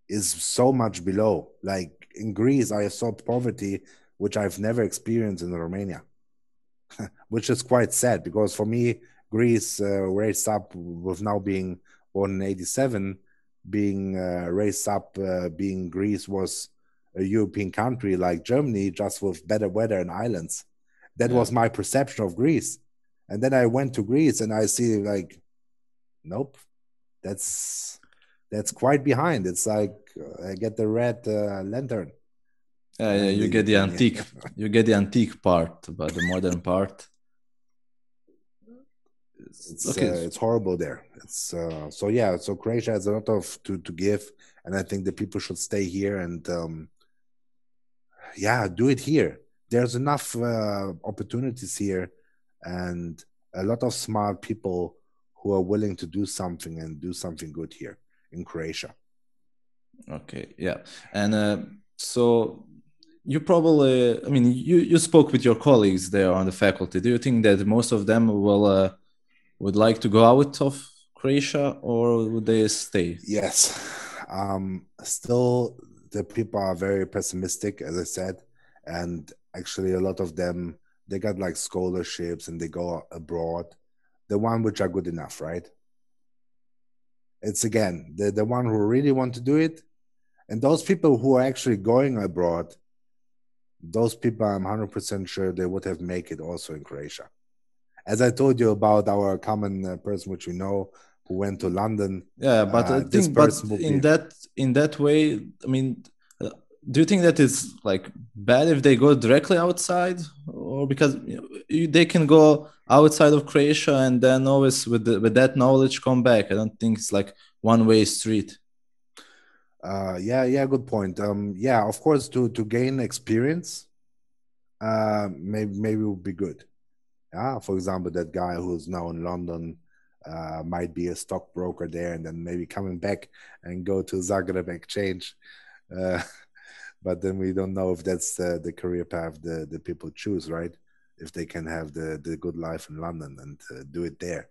is so much below. Like in Greece, I saw poverty, which I've never experienced in Romania, which is quite sad because for me, Greece raised up with now being born in 87, being raised up, being Greece was a European country like Germany, just with better weather and islands. That was my perception of Greece. And then I went to Greece and I see like, nope, that's quite behind. It's like I get the red lantern. You get the antique. You get the antique part, but the modern part, it's horrible there. It's so yeah. So Croatia has a lot of to give, and I think the people should stay here and do it here. There's enough opportunities here, and a lot of smart people who are willing to do something and do something good here in Croatia. Okay, yeah, and so you probably, I mean, you spoke with your colleagues there on the faculty. Do you think that most of them would like to go out of Croatia, or would they stay? Yes, still the people are very pessimistic, as I said, and actually a lot of them, they got like scholarships and they go abroad, the one which are good enough, right? It's again the one who really want to do it, and those people who are actually going abroad, those people I'm 100% sure they would have make it also in Croatia. As I told you about our common person which we know, who went to London. Yeah, but I This think, but person would in be. that way, I mean, do you think that it's like bad if they go directly outside, or because they can go outside of Croatia and then always with that knowledge come back? I don't think it's like one-way street. Yeah, good point. Yeah, of course, to gain experience, maybe would be good. Yeah, for example, that guy who's now in London might be a stockbroker there, and then maybe coming back and go to Zagreb Exchange. Uh, but then we don't know if that's the career path the people choose, right? If they can have the good life in London and do it there,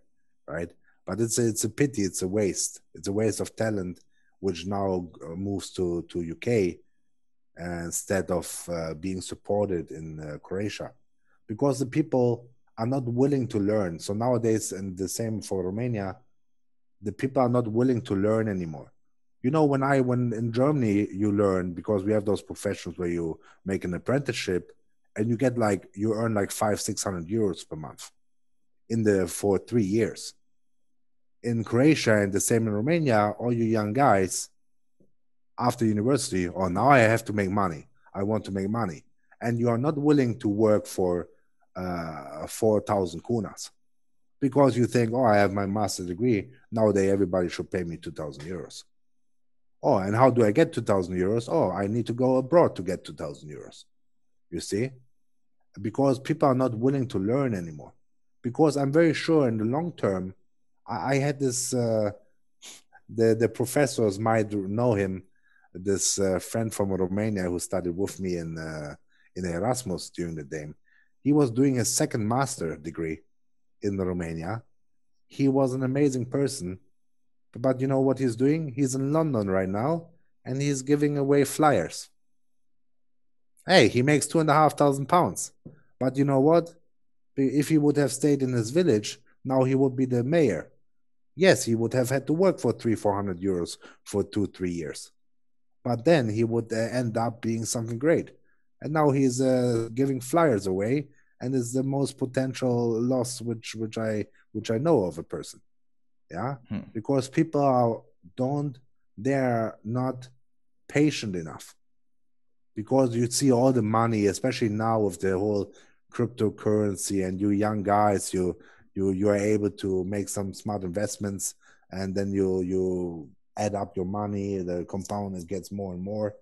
right? But it's a pity, it's a waste. It's a waste of talent, which now moves to UK instead of being supported in Croatia, because the people are not willing to learn. So nowadays, and the same for Romania, the people are not willing to learn anymore. You know, when in Germany you learn, because we have those professions where you make an apprenticeship and you get like, you earn like 500-600 euros per month for 3 years. In Croatia and the same in Romania, all you young guys after university, oh, now I have to make money. I want to make money. And you are not willing to work for 4,000 kunas because you think, oh, I have my master's degree. Nowadays, everybody should pay me 2,000 euros. Oh, and how do I get 2,000 euros? Oh, I need to go abroad to get 2,000 euros. You see? Because people are not willing to learn anymore. Because I'm very sure in the long term, I had this, the professors might know him, this friend from Romania who studied with me in Erasmus during the day. He was doing a second master degree in Romania. He was an amazing person. But you know what he's doing? He's in London right now and he's giving away flyers. Hey, he makes £2,500. But you know what? If he would have stayed in his village, now he would be the mayor. Yes, he would have had to work for 300-400 euros for 2-3 years. But then he would end up being something great. And now he's giving flyers away, and it's the most potential loss which I know of a person. Yeah, because people they're not patient enough. Because you see all the money, especially now with the whole cryptocurrency, and you young guys, you are able to make some smart investments, and then you add up your money, the compound, it gets more and more.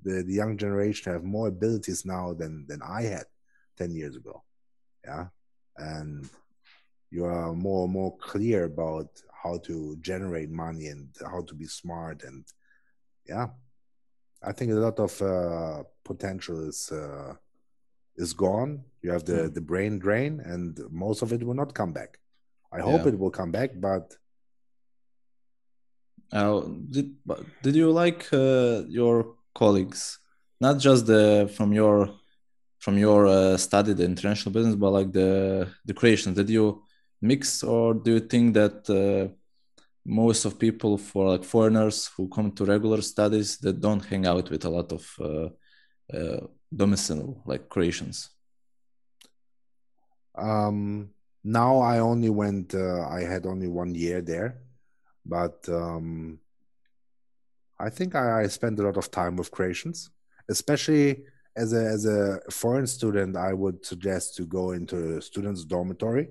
The young generation have more abilities now than I had 10 years ago. Yeah, and you are more clear about how to generate money and how to be smart. And yeah, I think a lot of potential is gone. You have the brain drain, and most of it will not come back. I hope it will come back, but did you like your colleagues, not just from your study, the international business, but like the creations? Did you mix, or do you think that most of people, for like foreigners who come to regular studies, that don't hang out with a lot of domicile like Croatians? Now I only went. I had only 1 year there, but I think I spent a lot of time with Croatians, especially as a foreign student. I would suggest to go into a student's dormitory,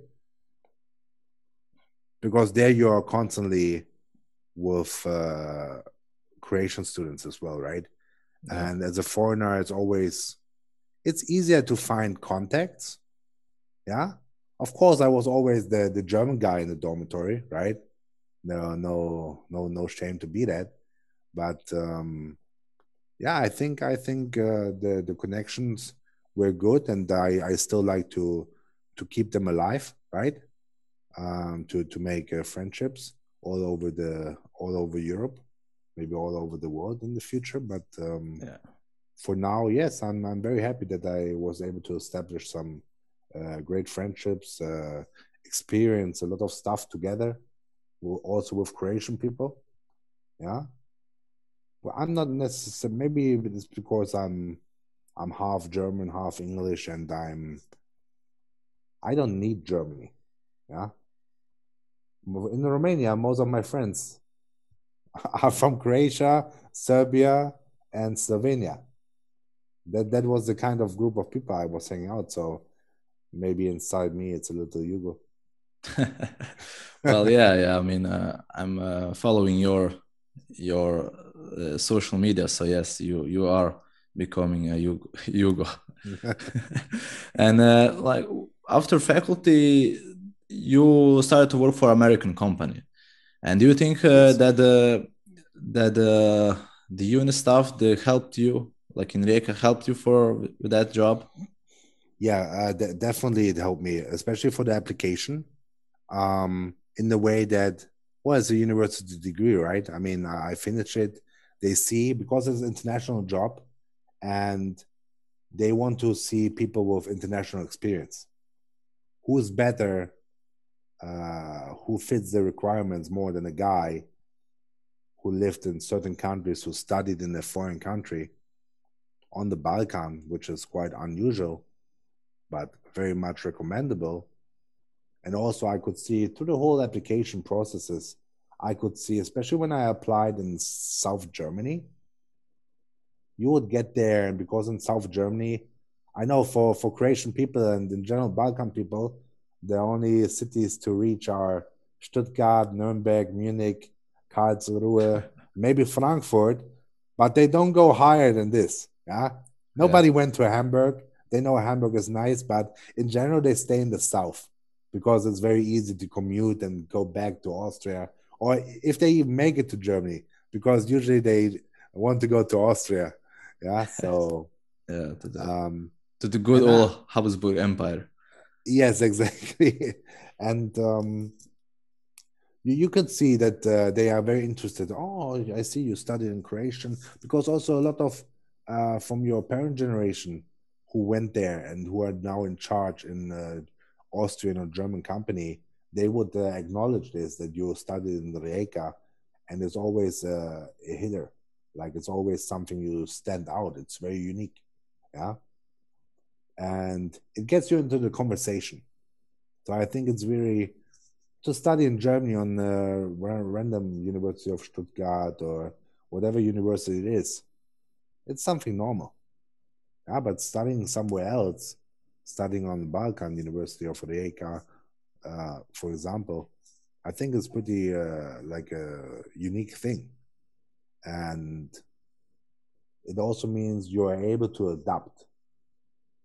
because there you are constantly with Croatian students as well, right? Yeah. And as a foreigner, it's easier to find contacts. Yeah, of course, I was always the German guy in the dormitory, right? No shame to be that. But yeah, I think the connections were good, and I still like to keep them alive, right? To make friendships all over Europe, maybe all over the world in the future. But for now, yes, I'm very happy that I was able to establish some great friendships, experience a lot of stuff together, also with Croatian people. Yeah. Well, I'm not necessarily. Maybe it's because I'm half German, half English, and I don't need Germany. Yeah. In Romania, most of my friends are from Croatia, Serbia, and Slovenia. That was the kind of group of people I was hanging out. So maybe inside me, it's a little Yugo. Well, yeah. I mean, I'm following your social media, so yes, you are becoming a Yugo. And like after faculty, you started to work for American company. And do you think Yes. that the uni stuff that helped you, like in Rijeka, helped you with that job? Yeah, definitely it helped me, especially for the application. In the way that, well, it's a university degree, right? I mean, I finished it. They see, because it's an international job, and they want to see people with international experience. Who's better? Who fits the requirements more than a guy who lived in certain countries, who studied in a foreign country on the Balkan, which is quite unusual, but very much recommendable. And also, I could see through the whole application processes, I could see, especially when I applied in South Germany, you would get there. And because in South Germany, I know for Croatian people and in general Balkan people, the only cities to reach are Stuttgart, Nuremberg, Munich, Karlsruhe, maybe Frankfurt, but they don't go higher than this. Yeah. Nobody went to Hamburg. They know Hamburg is nice, but in general, they stay in the south because it's very easy to commute and go back to Austria, or if they even make it to Germany, because usually they want to go to Austria. Yeah. So, Yeah, to the good and old Habsburg Empire. yes, exactly. And you could see that they are very interested. Oh, I see you studied in Croatian, because also a lot of from your parent generation who went there and who are now in charge in Austrian or German company, they would acknowledge this, that you studied in the Rijeka, and it's always a hitter. Like, it's always something you stand out. It's very unique. Yeah. And it gets you into the conversation. So I think it's very, to study in Germany on a random University of Stuttgart or whatever university it is, it's something normal. Yeah, but studying somewhere else, studying on the Balkan University of Rijeka, for example, I think it's pretty like a unique thing. And it also means you are able to adapt.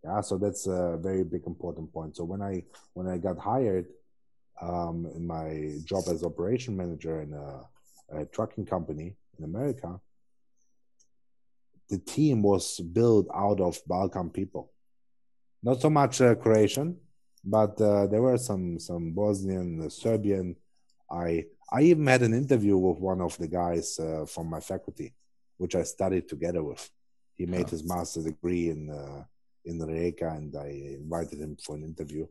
Yeah, so that's a very big important point. So when I got hired in my job as operation manager in a trucking company in America, the team was built out of Balkan people. Not so much Croatian, but there were some Bosnian, Serbian. I even had an interview with one of the guys from my faculty, which I studied together with. He made his master's degree in Rijeka, and I invited him for an interview.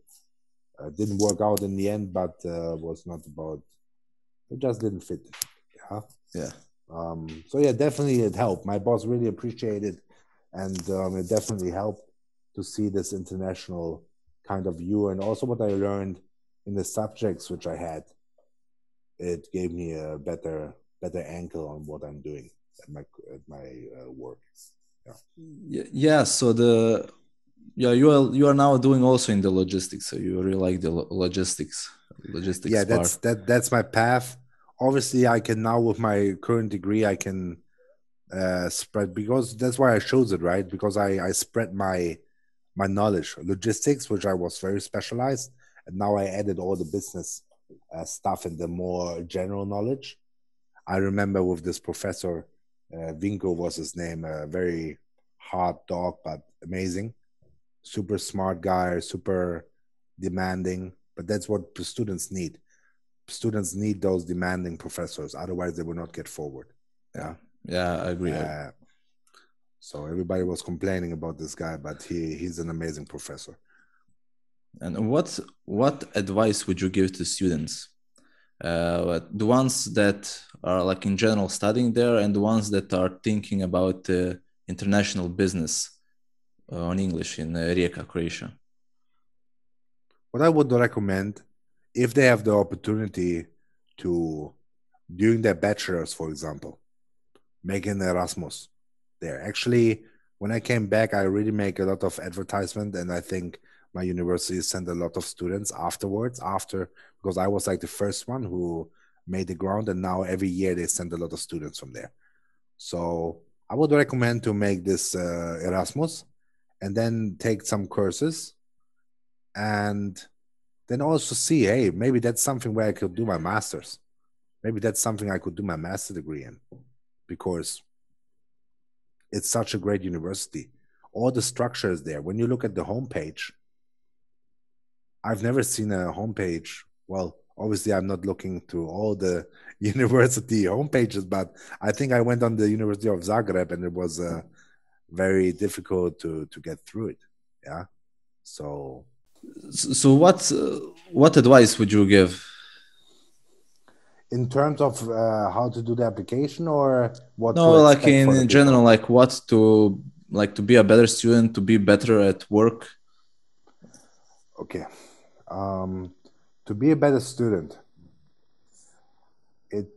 Didn't work out in the end, but was not about. It just didn't fit. Yeah. Yeah. So yeah, definitely it helped. My boss really appreciated, and it definitely helped to see this international kind of view, and also what I learned in the subjects which I had. It gave me a better angle on what I'm doing at my work. Yeah. So you are now doing also in the logistics. So you really like the logistics Yeah, part. that's my path. Obviously, I can now, with my current degree, I can spread, because that's why I chose it, right? Because I spread my knowledge, logistics, which I was very specialized, and now I added all the business stuff and the more general knowledge. I remember with this professor, Vinko was his name, a very hard dog, but amazing, super smart guy, super demanding. But that's what the students need. Students need those demanding professors, otherwise they will not get forward. Yeah, I agree. So everybody was complaining about this guy, but he's an amazing professor. And what advice would you give to students? The ones that are like in general studying there, and the ones that are thinking about international business on English in Rijeka, Croatia. What I would recommend, if they have the opportunity to, during their bachelors, for example, make an Erasmus there. Actually, when I came back, I really make a lot of advertisement, and I think my university sent a lot of students afterwards, because I was like the first one who made the ground, and now every year they send a lot of students from there. So I would recommend to make this Erasmus and then take some courses, and then also see, hey, maybe that's something where I could do my master's. Maybe that's something I could do my master's degree in, because it's such a great university. All the structure is there. When you look at the homepage, I've never seen a homepage. Well, obviously, I'm not looking through all the university homepages, but I think I went on the University of Zagreb, and it was very difficult to get through it. Yeah. So what advice would you give? in terms of how to do the application, or what No, to like expect for the in people? general, like what to be a better student, to be better at work. Okay. To be a better student, it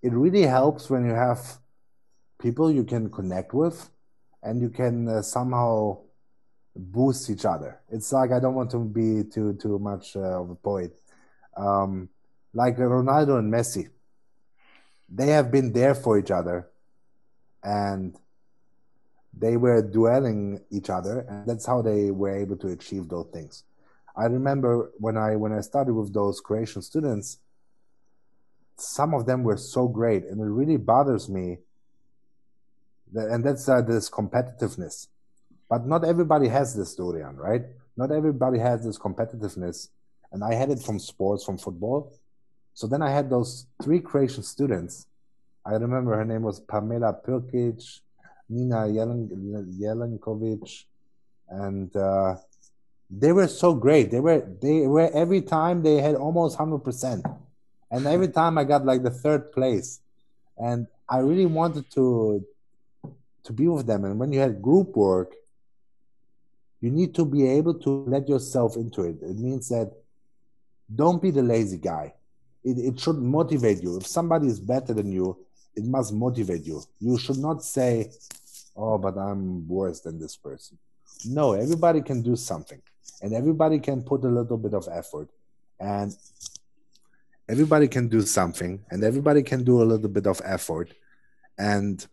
really helps when you have people you can connect with, and you can somehow boost each other. It's like, I don't want to be too much of a poet. Like Ronaldo and Messi, they have been there for each other, and they were dueling each other, and that's how they were able to achieve those things. I remember when I studied with those Croatian students, some of them were so great, and it really bothers me. And that's this competitiveness. But not everybody has this, Dorian, right? Not everybody has this competitiveness. And I had it from sports, from football. So then I had those 3 Croatian students. I remember her name was Pamela Pirkic, Nina Jelenkovic, and they were so great. They were every time they had almost 100%. And every time I got like the 3rd place. And I really wanted to be with them. And when you had group work, you need to be able to let yourself into it. It means that don't be the lazy guy. It should motivate you. If somebody is better than you, it must motivate you. You should not say, oh, but I'm worse than this person. No, everybody can do something. And everybody can put a little bit of effort. And everybody can do something. And everybody can do a little bit of effort. And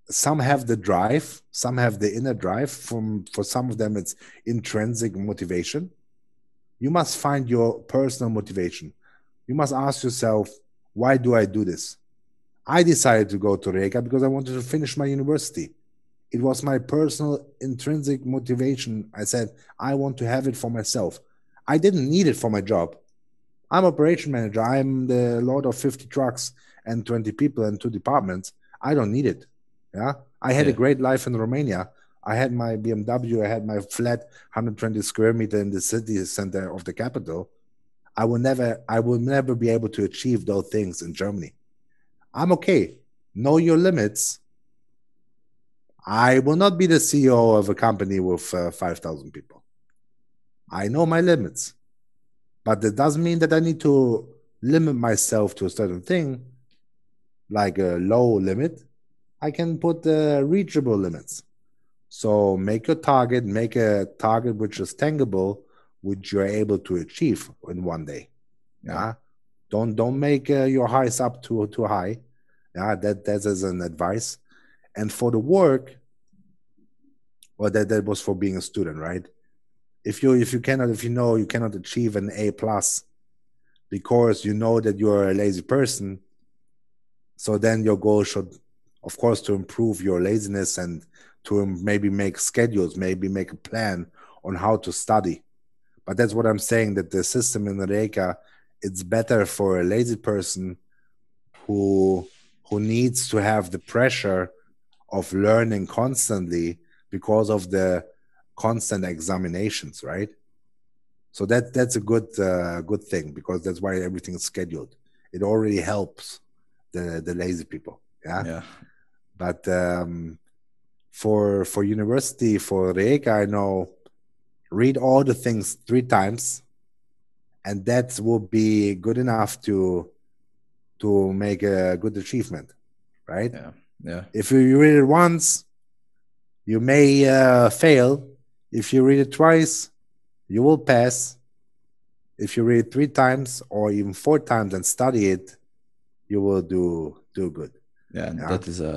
some have the drive, some have the inner drive. For some of them, it's intrinsic motivation. You must find your personal motivation. You must ask yourself, why do I do this? I decided to go to Rijeka because I wanted to finish my university. It was my personal intrinsic motivation. I said, I want to have it for myself. I didn't need it for my job. I'm operation manager. I'm the lord of 50 trucks and 20 people and 2 departments. I don't need it. Yeah, I had a great life in Romania. I had my BMW. I had my flat 120 square meter in the city center of the capital. I will never be able to achieve those things in Germany. I'm okay. Know your limits. I will not be the CEO of a company with 5,000 people. I know my limits. But that doesn't mean that I need to limit myself to a certain thing, like a low limit. I can put reachable limits. So make a target which is tangible, which you're able to achieve in one day. Yeah. Don't make your highs up too high. Yeah, that's as an advice. And for the work, well, that was for being a student, right? If you know you cannot achieve an A+ because you know that you're a lazy person, so then your goal should, of course, to improve your laziness and to maybe make schedules, maybe make a plan on how to study. But that's what I'm saying, that the system in Rijeka, it's better for a lazy person who needs to have the pressure of learning constantly because of the constant examinations, right? So that's a good thing, because that's why everything is scheduled. It already helps the lazy people. Yeah. But for university, for Rijeka, I know, read all the things 3 times and that will be good enough to make a good achievement, right? Yeah. If you read it once, you may fail. If you read it twice, you will pass. If you read it 3 times or even 4 times and study it, you will do good. Yeah,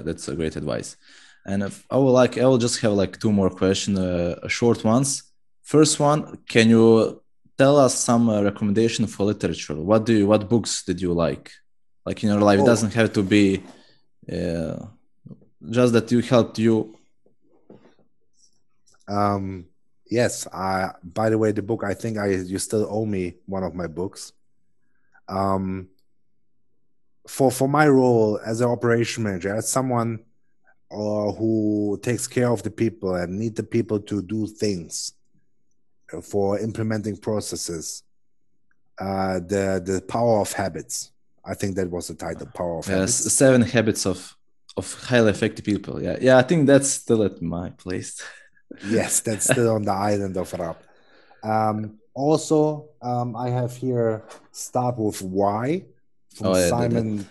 that's a great advice. And if I will just have like 2 more questions, short ones. First one, can you tell us some recommendation for literature? What books did you like in your life? It doesn't have to be just that you helped you. Yes. By the way, the book, I think you still owe me one of my books. For my role as an operation manager, as someone who takes care of the people and need the people to do things for implementing processes, the power of habits. I think that was the title, Power of Habits. 7 habits of highly effective people. Yeah. I think that's still at my place. Yes, that's still on the island of Rab. Also, I have here Start With Why from Simon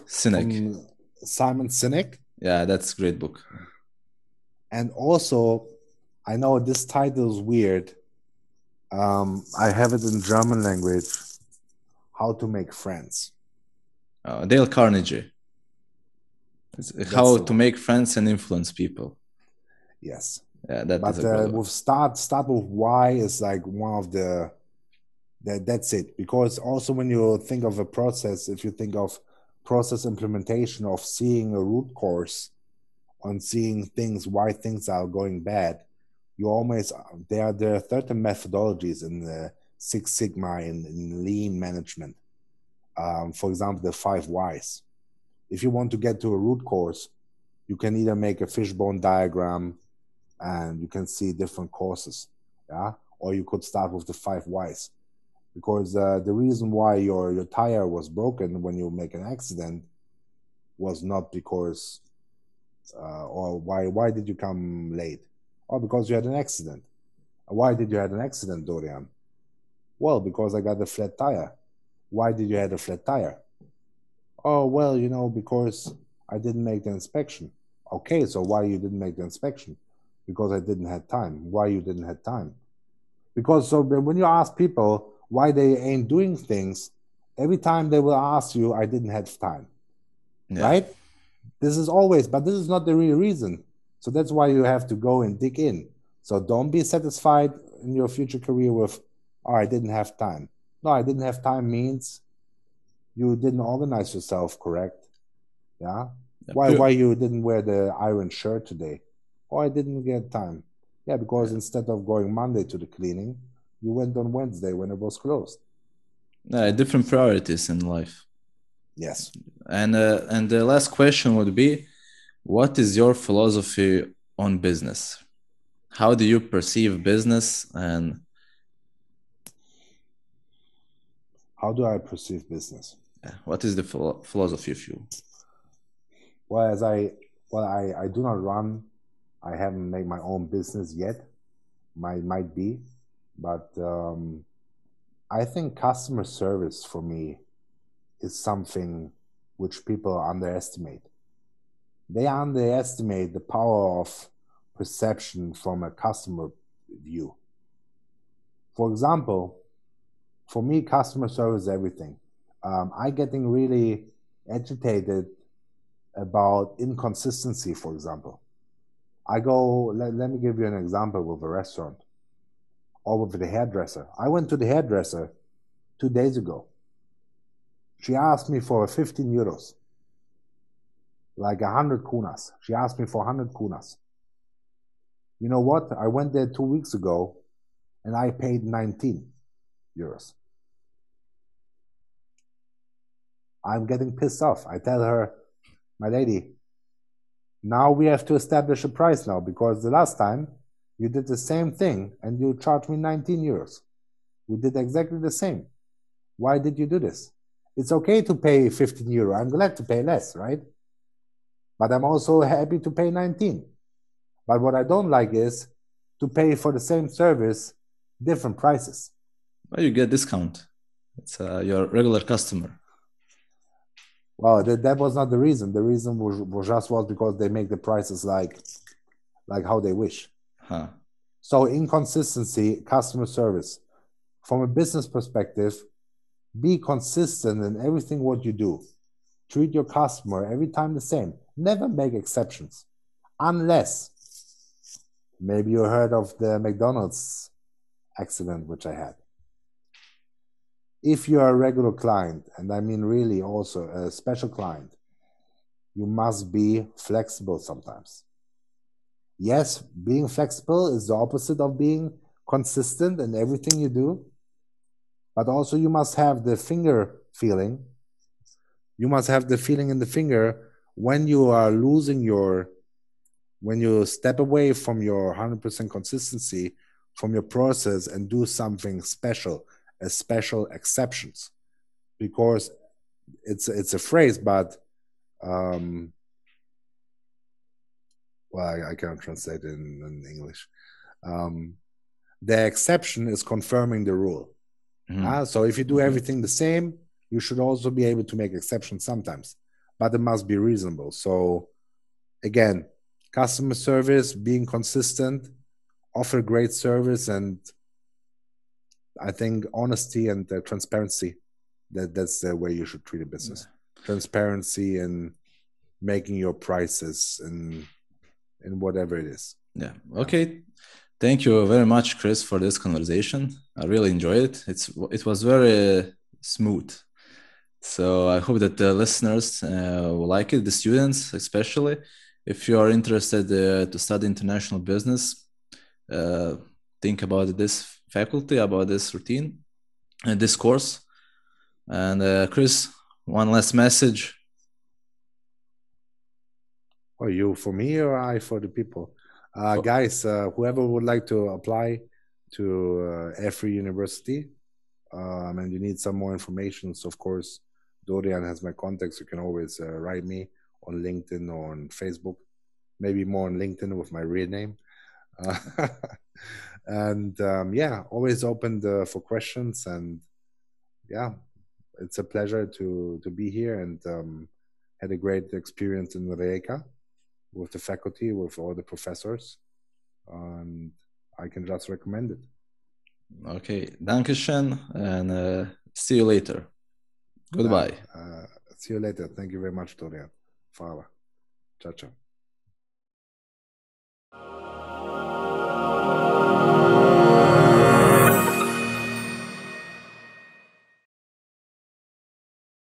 Sinek. Simon Sinek. Yeah, that's a great book. And also, I know this title is weird. I have it in German language. How to Make Friends. Dale Carnegie. How to make friends and influence people. Yes. Yeah, that is a good one. With start with why is like one of that's it. Because also when you think of a process, if you think of process implementation, of seeing a root cause, on seeing things, why things are going bad, you always, there are certain methodologies in the Six Sigma, in lean management. For example, the 5 whys. If you want to get to a root cause, you can either make a fishbone diagram and you can see different causes, yeah? Or you could start with the 5 whys. Because the reason why your tire was broken when you make an accident was not because, or why did you come late? Or because you had an accident. Why did you have an accident, Dorian? Well, because I got a flat tire. Why did you have a flat tire? Oh, well, because I didn't make the inspection. Okay, so why you didn't make the inspection? Because I didn't have time. Why you didn't have time? Because so when you ask people why they ain't doing things, every time they will ask you, I didn't have time. Yeah. Right? This is always, but this is not the real reason. So that's why you have to go and dig in. So don't be satisfied in your future career with, oh, I didn't have time. No, I didn't have time means you didn't organize yourself correct. Yeah? Why you didn't wear the iron shirt today? Oh, I didn't get time. Yeah, because instead of going Monday to the cleaning, you went on Wednesday when it was closed. Different priorities in life. Yes. And the last question would be, what is your philosophy on business? How do you perceive business, and how do I perceive business? What is the philosophy of you? Well, I do not run. I haven't made my own business yet. Might be, but I think customer service for me is something which people underestimate. They underestimate the power of perception from a customer view. For example, for me, customer service is everything. I'm getting really agitated about inconsistency, for example. Let me give you an example with a restaurant or with the hairdresser. I went to the hairdresser 2 days ago. She asked me for 15 euros, like 100 kunas. She asked me for 100 kunas. You know what? I went there 2 weeks ago and I paid 19 euros. I'm getting pissed off. I tell her, my lady, now we have to establish a price now, because the last time you did the same thing and you charged me 19 euros. We did exactly the same. Why did you do this? It's okay to pay 15 euro. I'm glad to pay less, right? But I'm also happy to pay 19. But what I don't like is to pay for the same service different prices. Well, you get discount. It's your regular customer. Well, that was not the reason. The reason was just because they make the prices like how they wish. Huh. So inconsistency, customer service. From a business perspective, be consistent in everything what you do. Treat your customer every time the same. Never make exceptions. Unless, maybe you heard of the McDonald's accident which I had. If you are a regular client, and I mean really also a special client, you must be flexible sometimes. Yes, being flexible is the opposite of being consistent in everything you do, but also you must have the finger feeling. You must have the feeling in the finger when you are when you step away from your 100% consistency, from your process, and do something special, as special exceptions. Because it's a phrase, but well, I can't translate it in English. The exception is confirming the rule. So if you do everything the same, you should also be able to make exceptions sometimes, but it must be reasonable. So again, customer service, being consistent, offer great service, and I think honesty and transparency, that's the way you should treat a business. Transparency and making your prices and whatever it is. Yeah. Okay. Thank you very much, Chris, for this conversation. I really enjoyed it. It was very smooth. So I hope that the listeners will like it, the students especially. If you are interested to study international business, think about this faculty, about this routine, and this course. And Chris, one last message. Are you for me or I for the people? Guys, whoever would like to apply to every university, and you need some more information, so of course, Dorian has my contacts. You can always write me on LinkedIn or on Facebook, maybe more on LinkedIn with my real name. And yeah, always open for questions. And yeah, it's a pleasure to be here, and had a great experience in Rijeka with the faculty, with all the professors, and I can just recommend it. Okay, Dankeschön, and see you later. Goodbye. See you later. Thank you very much, Dorian. Fala. Ciao, ciao.